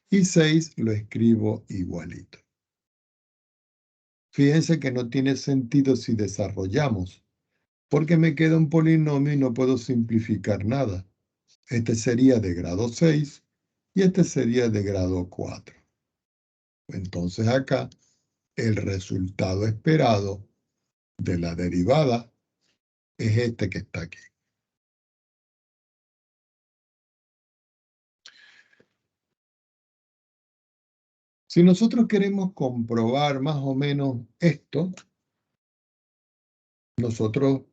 Y 6 lo escribo igualito. Fíjense que no tiene sentido si desarrollamos, porque me queda un polinomio y no puedo simplificar nada. Este sería de grado 6 y este sería de grado 4. Entonces acá el resultado esperado de la derivada es este que está aquí. Si nosotros queremos comprobar más o menos esto, nosotros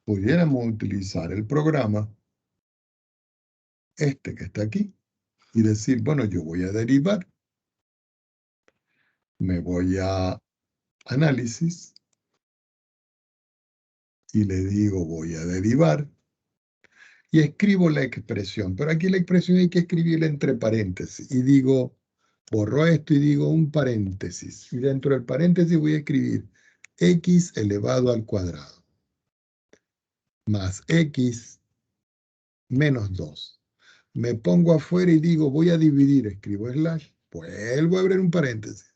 pudiéramos utilizar el programa este que está aquí y decir, bueno, yo voy a derivar. Me voy a análisis y le digo voy a derivar y escribo la expresión. Pero aquí la expresión hay que escribirla entre paréntesis y digo, borro esto y digo un paréntesis. Y dentro del paréntesis voy a escribir x elevado al cuadrado más x menos 2. Me pongo afuera y digo voy a dividir, escribo slash, vuelvo a abrir un paréntesis.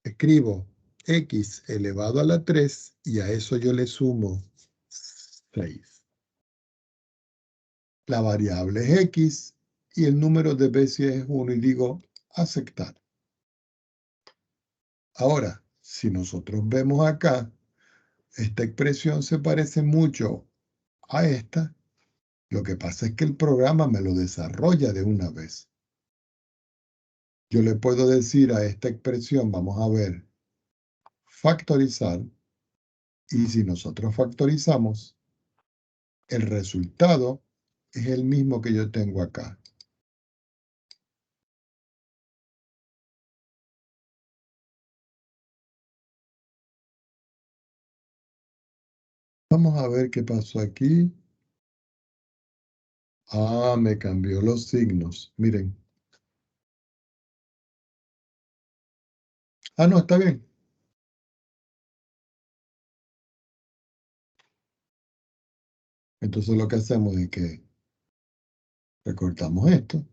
Escribo x elevado a la 3 y a eso yo le sumo 6. La variable es x y el número de veces es 1 y digo aceptar. Ahora, si nosotros vemos acá, esta expresión se parece mucho a esta. Lo que pasa es que el programa me lo desarrolla de una vez. Yo le puedo decir a esta expresión, vamos a ver, factorizar, y si nosotros factorizamos, el resultado es el mismo que yo tengo acá. Vamos a ver qué pasó aquí. Ah, me cambió los signos. Miren. Ah, no, está bien. Entonces lo que hacemos es que recortamos esto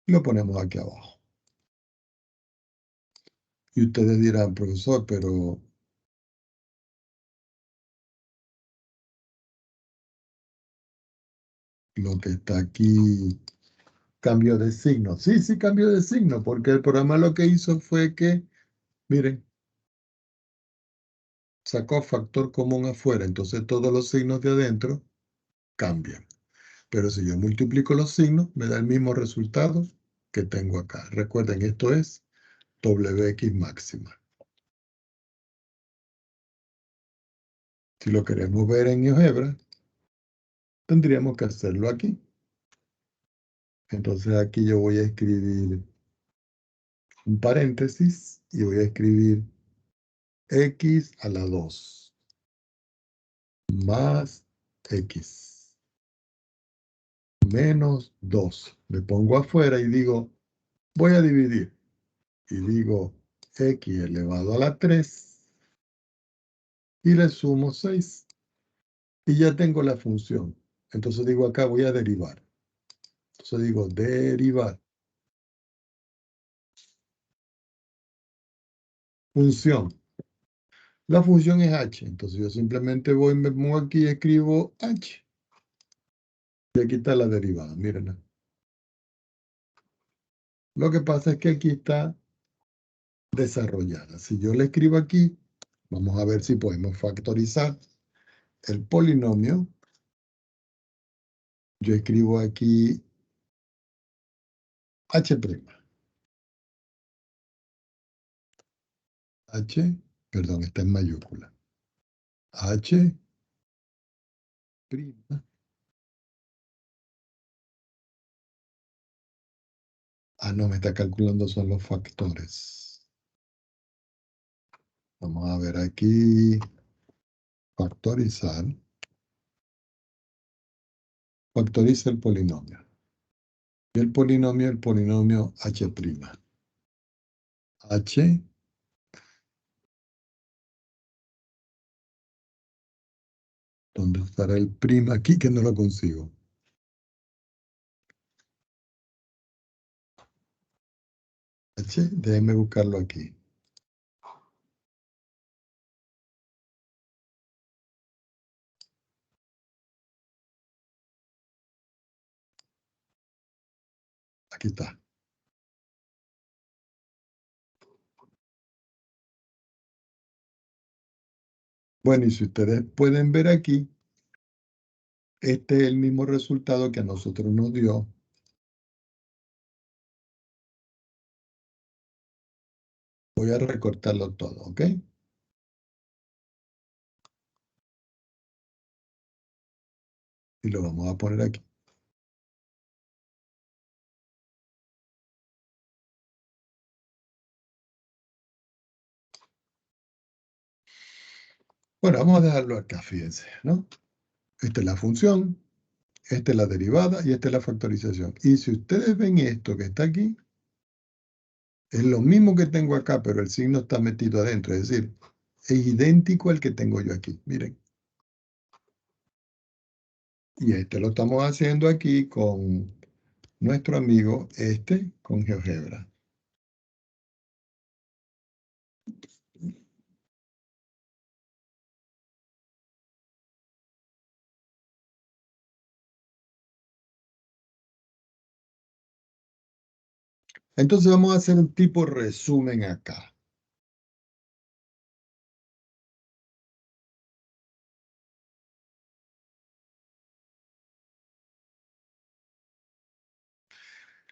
y lo ponemos aquí abajo. Y ustedes dirán, profesor, pero lo que está aquí cambió de signo. Sí, sí cambió de signo, porque el programa lo que hizo fue que, miren, sacó factor común afuera, entonces todos los signos de adentro cambian. Pero si yo multiplico los signos, me da el mismo resultado que tengo acá. Recuerden, esto es Wx máxima. Si lo queremos ver en GeoGebra, tendríamos que hacerlo aquí. Entonces aquí yo voy a escribir un paréntesis y voy a escribir x a la 2 más x menos 2. Me pongo afuera y digo, voy a dividir. Y digo x elevado a la 3 y le sumo 6. Y ya tengo la función. Entonces digo acá voy a derivar. Entonces digo derivar. Función. La función es h. Entonces yo simplemente voy, me pongo aquí y escribo h. Y aquí está la derivada, miren. Lo que pasa es que aquí está desarrollada. Si yo le escribo aquí, vamos a ver si podemos factorizar el polinomio. Yo escribo aquí h'. H, perdón, está en mayúscula. H'. Ah, no, me está calculando son los factores. Vamos a ver aquí. Factorizar. Factoriza el polinomio. Y el polinomio h'. H. ¿Dónde estará el prima? Aquí que no lo consigo. H, déjenme buscarlo aquí. Aquí está. Bueno, y si ustedes pueden ver aquí, este es el mismo resultado que a nosotros nos dio. Voy a recortarlo todo, ¿ok? Y lo vamos a poner aquí. Bueno, vamos a dejarlo acá, fíjense, ¿no? Esta es la función, esta es la derivada y esta es la factorización. Y si ustedes ven esto que está aquí, es lo mismo que tengo acá, pero el signo está metido adentro. Es decir, es idéntico al que tengo yo aquí. Miren. Y este lo estamos haciendo aquí con nuestro amigo con GeoGebra. Entonces vamos a hacer un tipo resumen acá.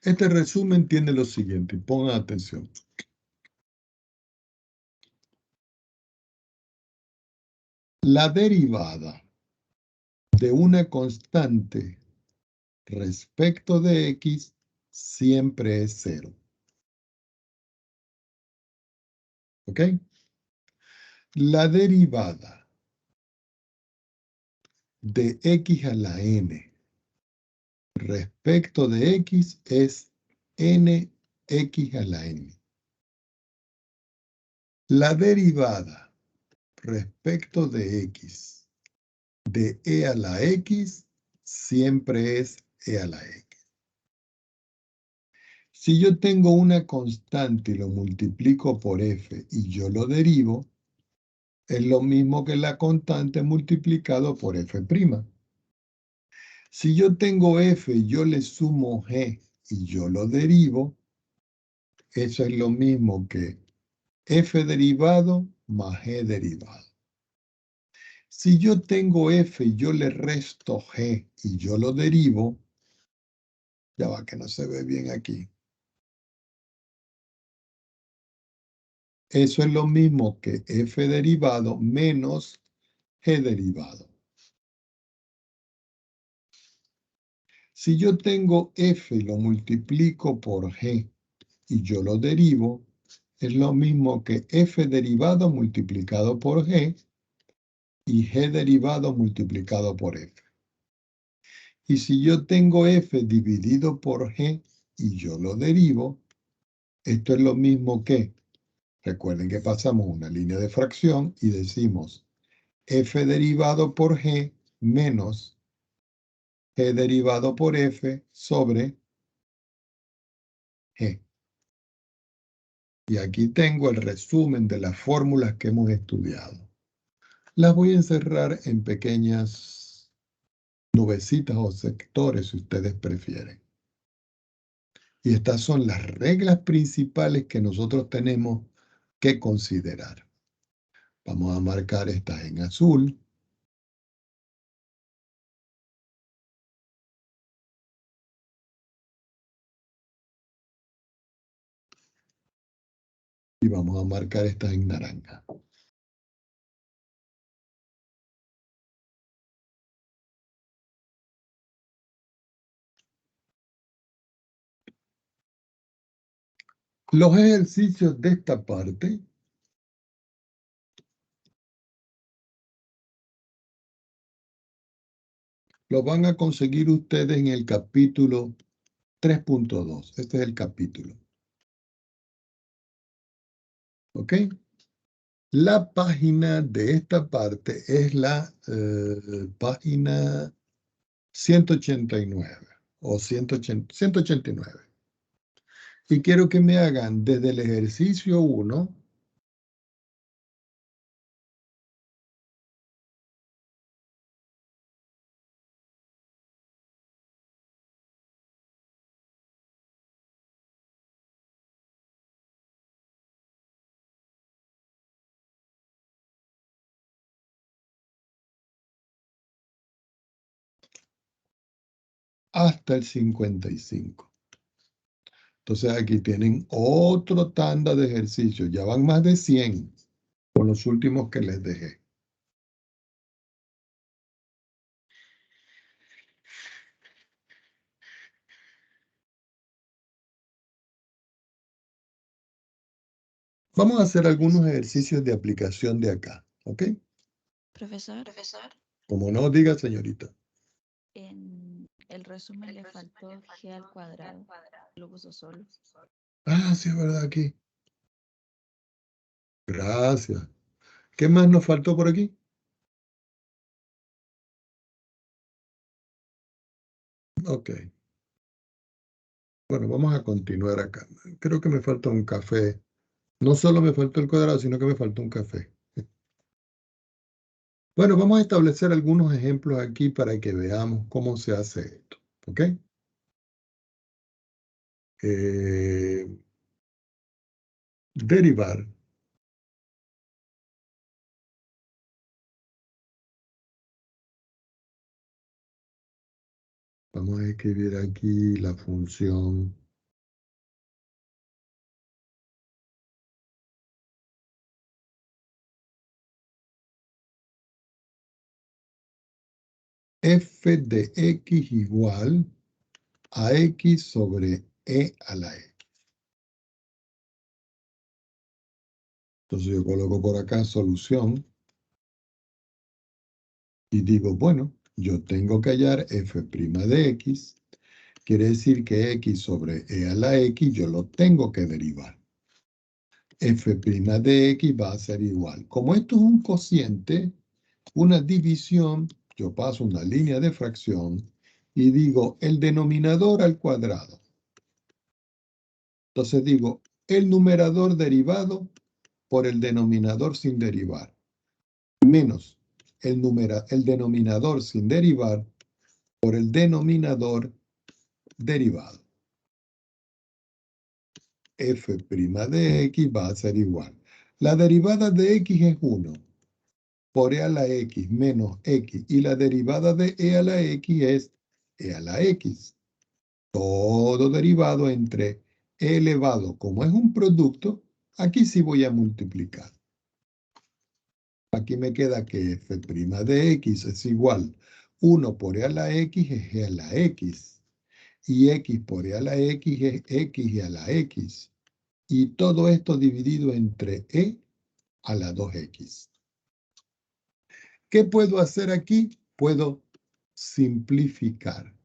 Este resumen tiene lo siguiente, y pongan atención. La derivada de una constante respecto de x siempre es 0. ¿Ok? La derivada de x a la n respecto de x es nx a la n. La derivada respecto de x de e a la x siempre es e a la x. Si yo tengo una constante y lo multiplico por f y yo lo derivo, es lo mismo que la constante multiplicado por f'. Si yo tengo f y yo le sumo g y yo lo derivo, eso es lo mismo que f derivado más g derivado. Si yo tengo f y yo le resto g y yo lo derivo, ya va que no se ve bien aquí. Eso es lo mismo que f derivado menos g derivado. Si yo tengo f y lo multiplico por g y yo lo derivo, es lo mismo que f derivado multiplicado por g y g derivado multiplicado por f. Y si yo tengo f dividido por g y yo lo derivo, esto es lo mismo que, recuerden que pasamos una línea de fracción y decimos f derivado por g menos g derivado por f sobre g. Y aquí tengo el resumen de las fórmulas que hemos estudiado. Las voy a encerrar en pequeñas nubecitas o sectores si ustedes prefieren. Y estas son las reglas principales que nosotros tenemos que considerar. Vamos a marcar estas en azul. Y vamos a marcar estas en naranja. Los ejercicios de esta parte los van a conseguir ustedes en el capítulo 3.2. Este es el capítulo. ¿Ok? La página de esta parte es la página 189 o 189. Y quiero que me hagan desde el ejercicio 1 hasta el 55. Entonces aquí tienen otro tanda de ejercicios. Ya van más de 100 con los últimos que les dejé. Vamos a hacer algunos ejercicios de aplicación de acá, ¿ok? Profesor, Como no diga, señorita. en el resumen le faltó g al cuadrado. Lo puso solo. Ah, sí, es verdad, aquí. Gracias. ¿Qué más nos faltó por aquí? Ok. Bueno, vamos a continuar acá. Creo que me falta un café. No solo me faltó el cuadrado, sino que me faltó un café. Bueno, vamos a establecer algunos ejemplos aquí para que veamos cómo se hace esto. ¿Ok? Derivar. Vamos a escribir aquí la función f de x igual a x sobre e a la x. Entonces yo coloco por acá solución y digo, bueno, yo tengo que hallar f' de x. Quiere decir que x sobre e a la x yo lo tengo que derivar. F' de x va a ser igual. Como esto es un cociente, una división, yo paso una línea de fracción y digo el denominador al cuadrado. Entonces digo el numerador derivado por el denominador sin derivar, menos el denominador sin derivar por el denominador derivado. F' de x va a ser igual. La derivada de x es 1 por e a la x menos x. Y la derivada de e a la x es e a la x. Todo derivado entre e elevado, como es un producto, aquí sí voy a multiplicar. Aquí me queda que f' de x es igual 1 por e a la x es e a la x. Y x por e a la x es x e a la x. Y todo esto dividido entre e a la 2x. ¿Qué puedo hacer aquí? Puedo simplificar.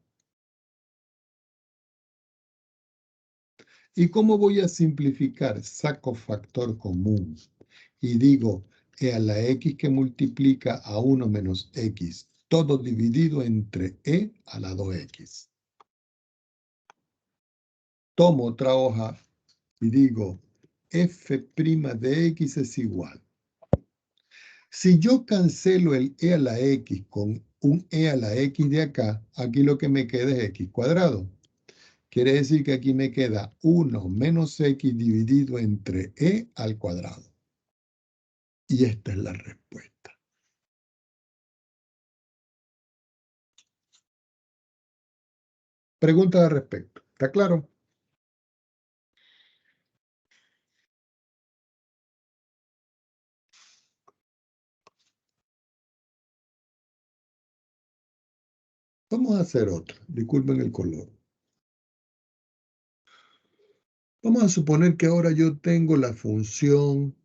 ¿Y cómo voy a simplificar? Saco factor común y digo e a la x que multiplica a 1 menos x, todo dividido entre e a la 2x. Tomo otra hoja y digo f' de x es igual. Si yo cancelo el e a la x con un e a la x de acá, aquí lo que me queda es x cuadrado. Quiere decir que aquí me queda 1 menos x dividido entre e al cuadrado. Y esta es la respuesta. Preguntas al respecto. ¿Está claro? Vamos a hacer otra. Disculpen el color. Vamos a suponer que ahora yo tengo la función,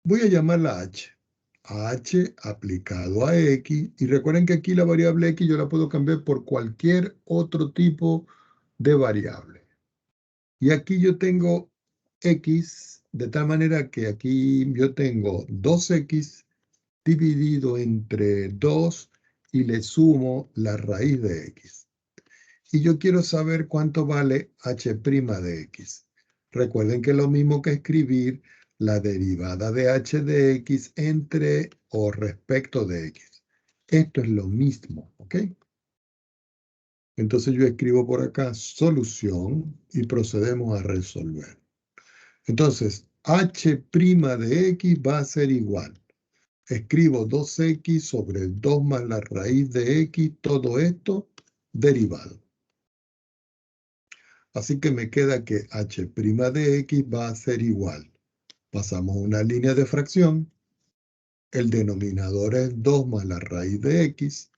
voy a llamarla h. H aplicado a x. Y recuerden que aquí la variable x yo la puedo cambiar por cualquier otro tipo de variable. Y aquí yo tengo x, de tal manera que aquí yo tengo 2x dividido entre 2 y le sumo la raíz de x. Y yo quiero saber cuánto vale h' de x. Recuerden que es lo mismo que escribir la derivada de h de x entre o respecto de x. Esto es lo mismo, ¿ok? Entonces yo escribo por acá solución y procedemos a resolver. Entonces, h' de x va a ser igual. Escribo 2x sobre 2 más la raíz de x, todo esto derivado. Así que me queda que h' de x va a ser igual. Pasamos una línea de fracción. El denominador es 2 más la raíz de x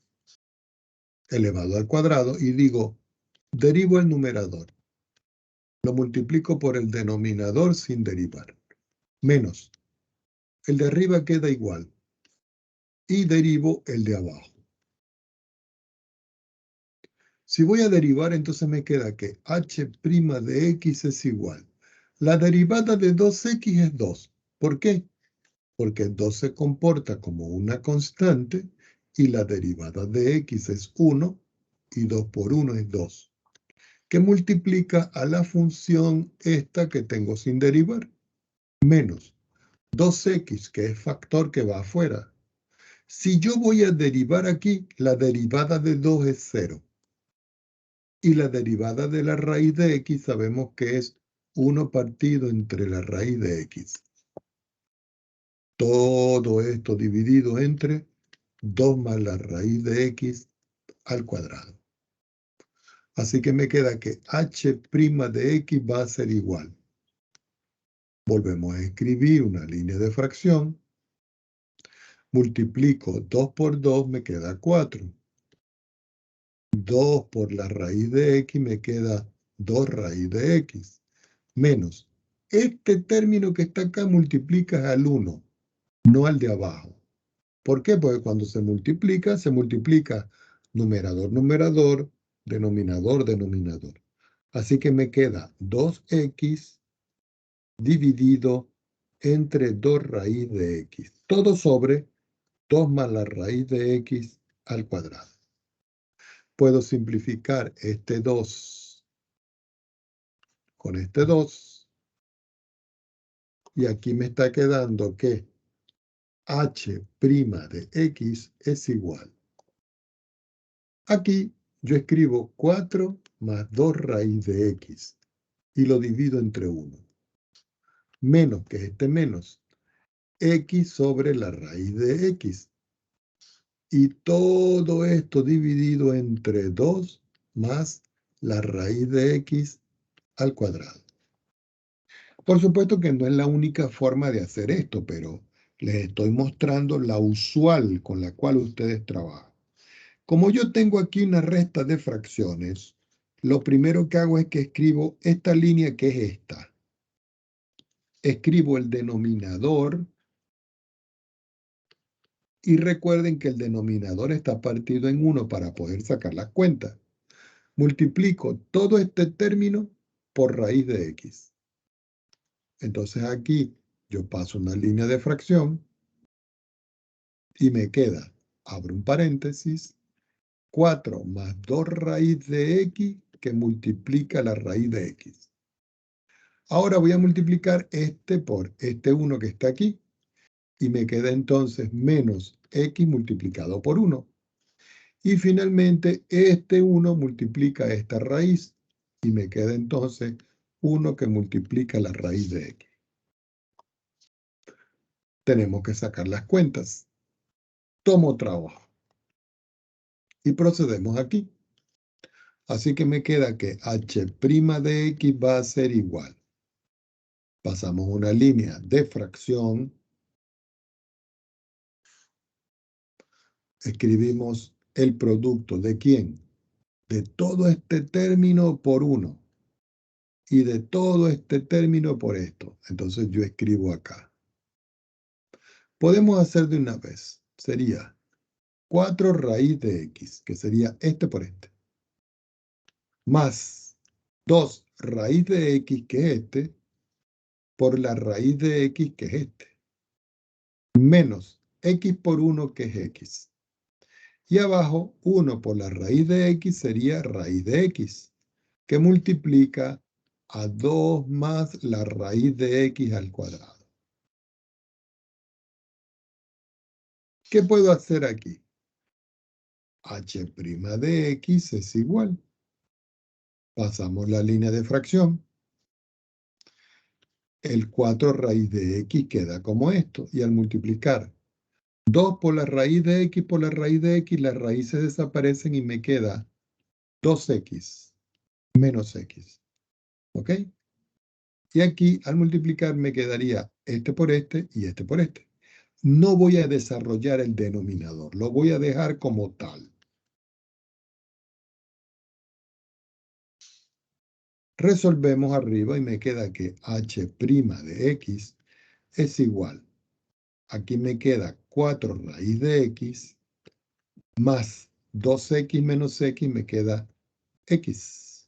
elevado al cuadrado y digo, derivo el numerador. Lo multiplico por el denominador sin derivar. Menos. El de arriba queda igual. Y derivo el de abajo. Si voy a derivar, entonces me queda que h' de x es igual. La derivada de 2x es 2. ¿Por qué? Porque 2 se comporta como una constante y la derivada de x es 1 y 2 por 1 es 2. Que multiplica a la función esta que tengo sin derivar. Menos 2x, que es factor que va afuera. Si yo voy a derivar aquí, la derivada de 2 es 0. Y la derivada de la raíz de x sabemos que es 1 partido entre la raíz de x. Todo esto dividido entre 2 más la raíz de x al cuadrado. Así que me queda que h' de x va a ser igual. Volvemos a escribir una línea de fracción. Multiplico 2 por 2, me queda 4. 2 por la raíz de x me queda 2 raíz de x. Menos. Este término que está acá multiplica al 1, no al de abajo. ¿Por qué? Porque cuando se multiplica numerador, numerador, denominador, denominador. Así que me queda 2x dividido entre 2 raíz de x. Todo sobre 2 más la raíz de x al cuadrado. Puedo simplificar este 2 con este 2. Y aquí me está quedando que h' de x es igual. Aquí yo escribo 4 más 2 raíz de x y lo divido entre 1. Menos, que es este menos, x sobre la raíz de x. Y todo esto dividido entre 2 más la raíz de x al cuadrado. Por supuesto que no es la única forma de hacer esto, pero les estoy mostrando la usual con la cual ustedes trabajan. Como yo tengo aquí una resta de fracciones, lo primero que hago es que escribo esta línea que es esta. Escribo el denominador y recuerden que el denominador está partido en 1 para poder sacar las cuentas. Multiplico todo este término por raíz de x. Entonces aquí yo paso una línea de fracción y me queda, abro un paréntesis, 4 más 2 raíz de x que multiplica la raíz de x. Ahora voy a multiplicar este por este 1 que está aquí y me queda entonces menos x multiplicado por 1. Y finalmente, este 1 multiplica esta raíz y me queda entonces 1 que multiplica la raíz de x. Tenemos que sacar las cuentas. Tomo trabajo. Y procedemos aquí. Así que me queda que h' de x va a ser igual. Pasamos una línea de fracción. Escribimos el producto de ¿quién? De todo este término por 1. Y de todo este término por esto. Entonces yo escribo acá. Podemos hacer de una vez. Sería 4 raíz de x, que sería este por este. Más 2 raíz de x, que es este, por la raíz de x, que es este. Menos x por 1, que es x. Y abajo, 1 por la raíz de x sería raíz de x, que multiplica a 2 más la raíz de x al cuadrado. ¿Qué puedo hacer aquí? h' de x es igual. Pasamos la línea de fracción. El 4 raíz de x queda como esto. Y al multiplicar 2 por la raíz de x por la raíz de x, las raíces desaparecen y me queda 2x menos x. ¿Ok? Y aquí al multiplicar me quedaría este por este y este por este. No voy a desarrollar el denominador. Lo voy a dejar como tal. Resolvemos arriba y me queda que h' de x es igual. Aquí me queda 4 raíz de x más 2x menos x me queda x.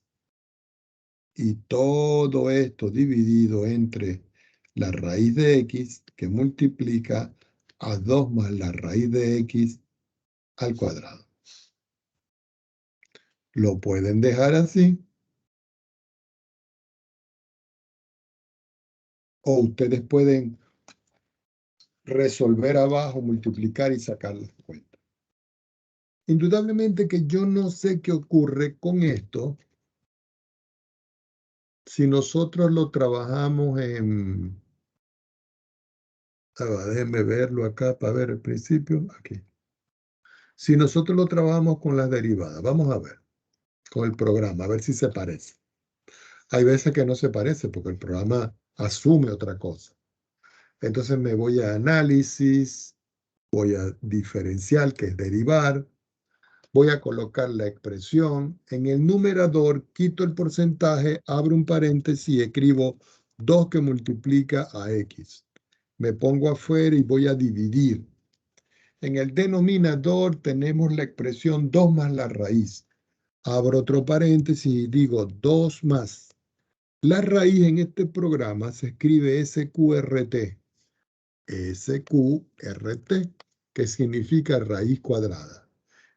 Y todo esto dividido entre la raíz de x que multiplica a 2 más la raíz de x al cuadrado. Lo pueden dejar así. O ustedes pueden resolver abajo, multiplicar y sacar las cuentas. Indudablemente que yo no sé qué ocurre con esto si nosotros lo trabajamos en... déjenme verlo acá para ver el principio. Aquí. Si nosotros lo trabajamos con las derivadas, vamos a ver, con el programa, a ver si se parece. Hay veces que no se parece porque el programa asume otra cosa. Entonces me voy a análisis, voy a diferencial, que es derivar. Voy a colocar la expresión. En el numerador quito el porcentaje, abro un paréntesis y escribo 2 que multiplica a x. Me pongo afuera y voy a dividir. En el denominador tenemos la expresión 2 más la raíz. Abro otro paréntesis y digo 2 más. La raíz en este programa se escribe SQRT. SQRT, que significa raíz cuadrada.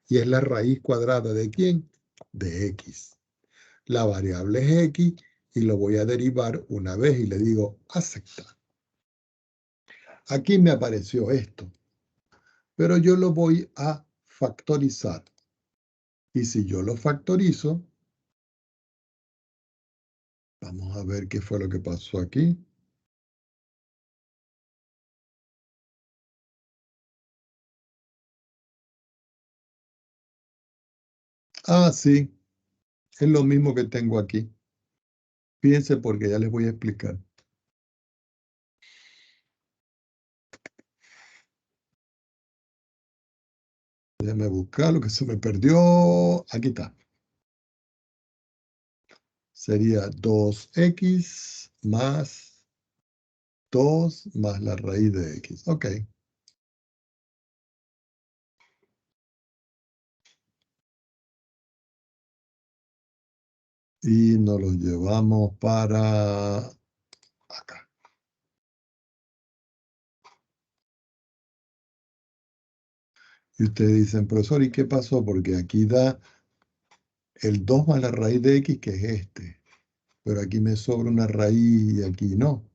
Y es la raíz cuadrada ¿de quién? De x. La variable es x y lo voy a derivar una vez y le digo aceptar. Aquí me apareció esto, pero yo lo voy a factorizar. Y si yo lo factorizo, vamos a ver qué fue lo que pasó aquí. Ah, sí, es lo mismo que tengo aquí. Fíjense porque ya les voy a explicar. Déjenme buscar lo que se me perdió. Aquí está. Sería 2x más 2 más la raíz de x. Ok. Y nos lo llevamos para acá. Y ustedes dicen, profesor, ¿y qué pasó? Porque aquí da el 2 más la raíz de x, que es este. Pero aquí me sobra una raíz y aquí no.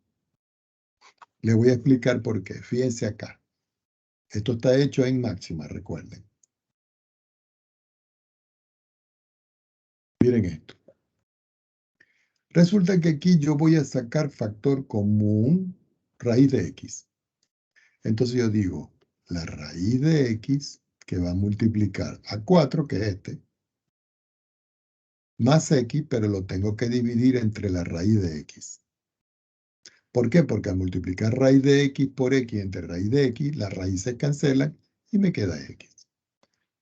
Les voy a explicar por qué. Fíjense acá. Esto está hecho en máxima, recuerden. Miren esto. Resulta que aquí yo voy a sacar factor común raíz de x. Entonces yo digo, la raíz de x, que va a multiplicar a 4, que es este, más x, pero lo tengo que dividir entre la raíz de x. ¿Por qué? Porque al multiplicar raíz de x por x entre raíz de x, las raíces cancelan y me queda x.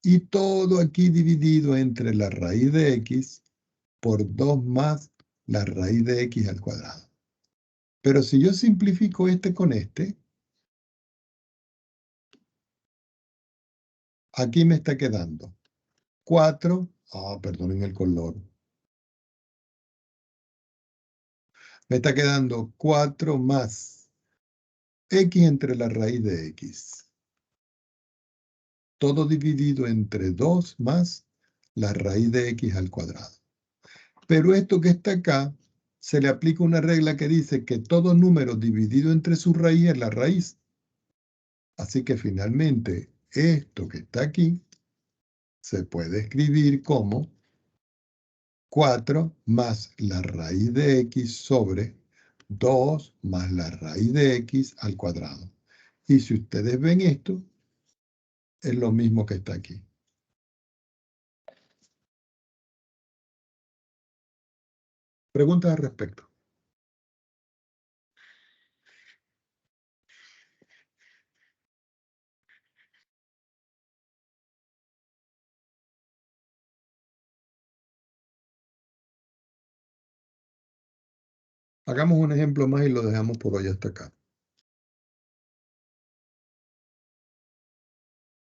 Y todo aquí dividido entre la raíz de x por 2 más la raíz de x al cuadrado. Pero si yo simplifico este con este, aquí me está quedando 4, perdonen el color. Me está quedando 4 más x entre la raíz de x. Todo dividido entre 2 más la raíz de x al cuadrado. Pero esto que está acá, se le aplica una regla que dice que todo número dividido entre su raíz es la raíz. Así que finalmente, esto que está aquí, se puede escribir como 4 más la raíz de x sobre 2 más la raíz de x al cuadrado. Y si ustedes ven esto, es lo mismo que está aquí. Preguntas al respecto. Hagamos un ejemplo más y lo dejamos por hoy hasta acá.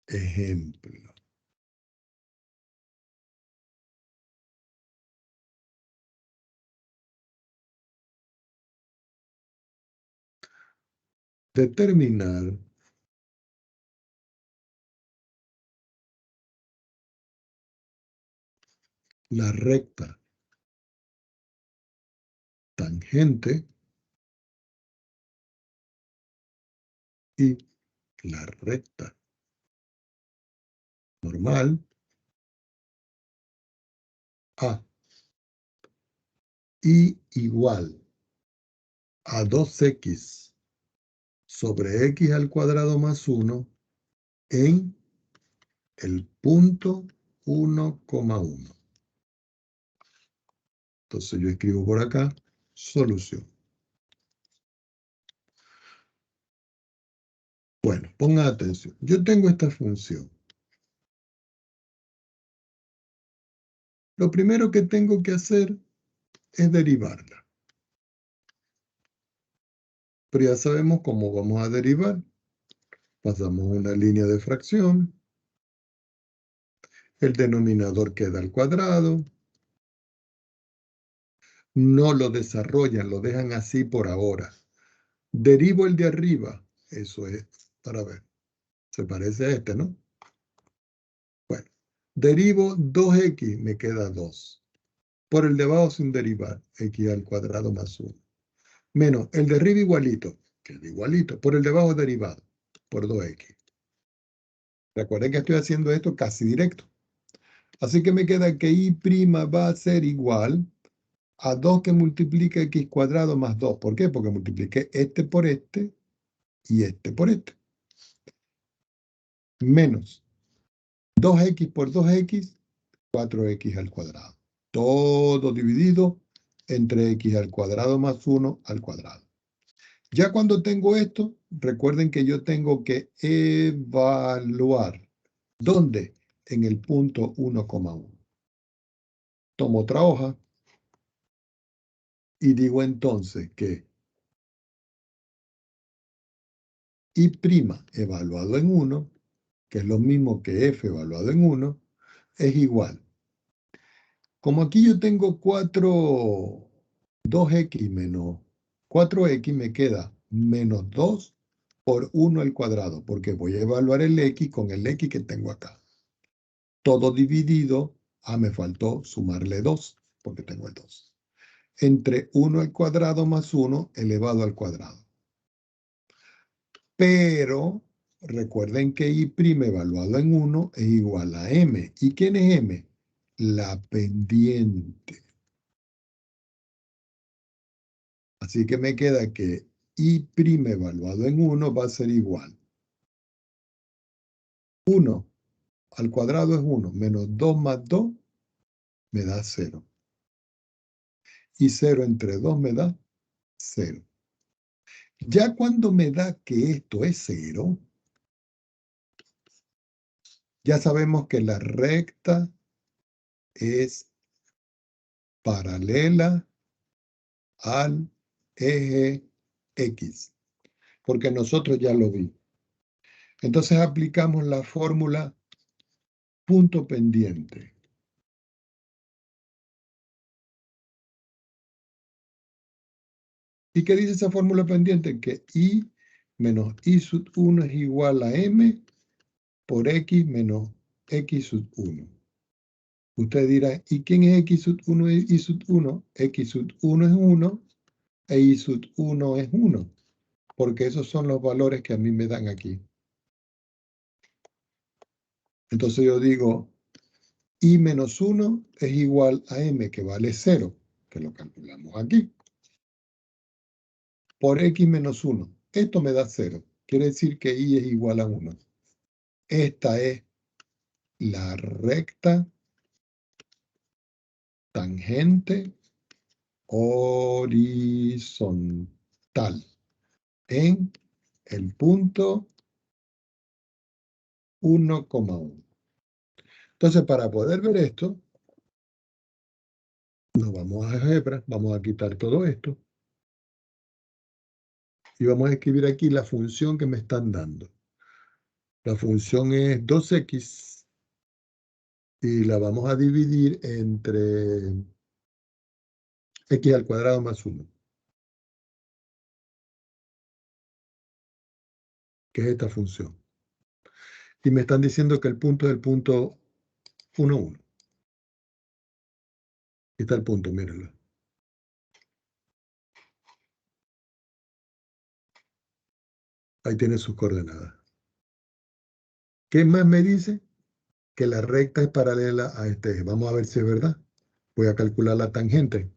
Ejemplo. Determinar la recta tangente y la recta normal a y igual a 2x sobre x al cuadrado más 1 en el punto 1,1. Entonces yo escribo por acá solución. Bueno, pongan atención. Yo tengo esta función. Lo primero que tengo que hacer es derivarla. Pero ya sabemos cómo vamos a derivar. Pasamos una línea de fracción. El denominador queda al cuadrado. No lo desarrollan, lo dejan así por ahora. Derivo el de arriba. Eso es, para ver. Se parece a este, ¿no? Bueno, derivo 2x, me queda 2. Por el de abajo sin derivar, x al cuadrado más 1. Menos el de arriba igualito, queda igualito. Por el de abajo derivado, por 2x. Recuerden que estoy haciendo esto casi directo. Así que me queda que y' va a ser igual a 2 que multiplica x cuadrado más 2. ¿Por qué? Porque multipliqué este por este y este por este. Menos 2x por 2x, 4x al cuadrado. Todo dividido entre x al cuadrado más 1 al cuadrado. Ya cuando tengo esto, recuerden que yo tengo que evaluar. ¿Dónde? En el punto 1,1. Tomo otra hoja y digo entonces que y' evaluado en 1, que es lo mismo que f evaluado en 1, es igual. Como aquí yo tengo 2x menos 4x, me queda menos 2 por 1 al cuadrado, porque voy a evaluar el x con el x que tengo acá. Todo dividido, me faltó sumarle 2, porque tengo el 2. Entre 1 al cuadrado más 1 elevado al cuadrado. Pero recuerden que y' evaluado en 1 es igual a m. ¿Y quién es m? la pendiente. Así que me queda que I' evaluado en 1 va a ser igual. 1 al cuadrado es 1, menos 2 más 2 me da 0. Y 0 entre 2 me da 0. Ya cuando me da que esto es 0, ya sabemos que la recta es paralela al eje X, porque nosotros ya lo vimos. Entonces aplicamos la fórmula punto pendiente. ¿Y qué dice esa fórmula pendiente? Que I menos I sub 1 es igual a M por X menos X sub 1. Usted dirá, ¿y quién es X sub 1 y I sub 1? X sub 1 es 1 e I sub 1 es 1, porque esos son los valores que a mí me dan aquí. Entonces yo digo, I menos 1 es igual a M, que vale 0, que lo calculamos aquí, por X menos 1. Esto me da 0. Quiere decir que I es igual a 1. Esta es la recta tangente horizontal en el punto 1,1. Entonces, para poder ver esto, nos vamos a álgebra, vamos a quitar todo esto y vamos a escribir aquí la función que me están dando. La función es 2x y la vamos a dividir entre x al cuadrado más 1, que es esta función. Y me están diciendo que el punto es el punto 1, 1. Aquí está el punto, mírenlo. Ahí tiene sus coordenadas. ¿Qué más me dice? Que la recta es paralela a este eje. Vamos a ver si es verdad. Voy a calcular la tangente.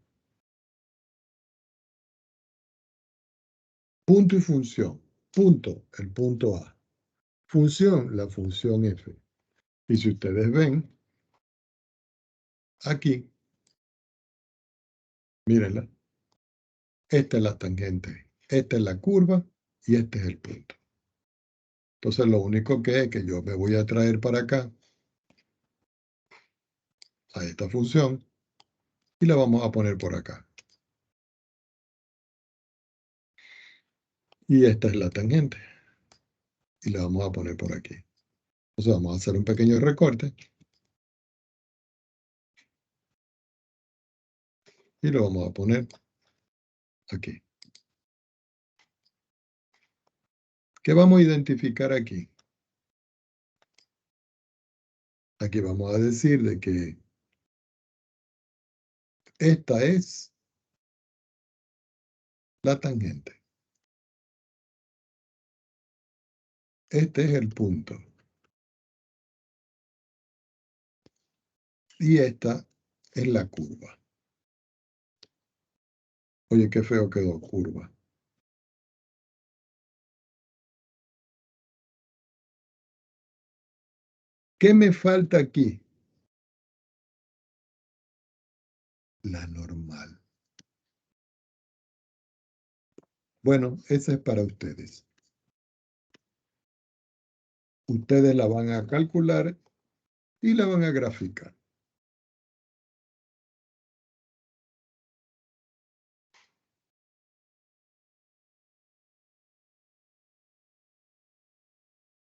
Punto y función. Punto, el punto A. Función, la función F. Y si ustedes ven, aquí, mírenla. Esta es la tangente, esta es la curva y este es el punto. Entonces lo único que es que yo me voy a traer para acá a esta función y la vamos a poner por acá. Y esta es la tangente. Y la vamos a poner por aquí. Entonces vamos a hacer un pequeño recorte. Y lo vamos a poner aquí. ¿Qué vamos a identificar aquí? Aquí vamos a decir de que esta es la tangente. Este es el punto. Y esta es la curva. Oye, qué feo quedó curva. ¿Qué me falta aquí? La normal. Bueno, esa es para ustedes. Ustedes la van a calcular y la van a graficar.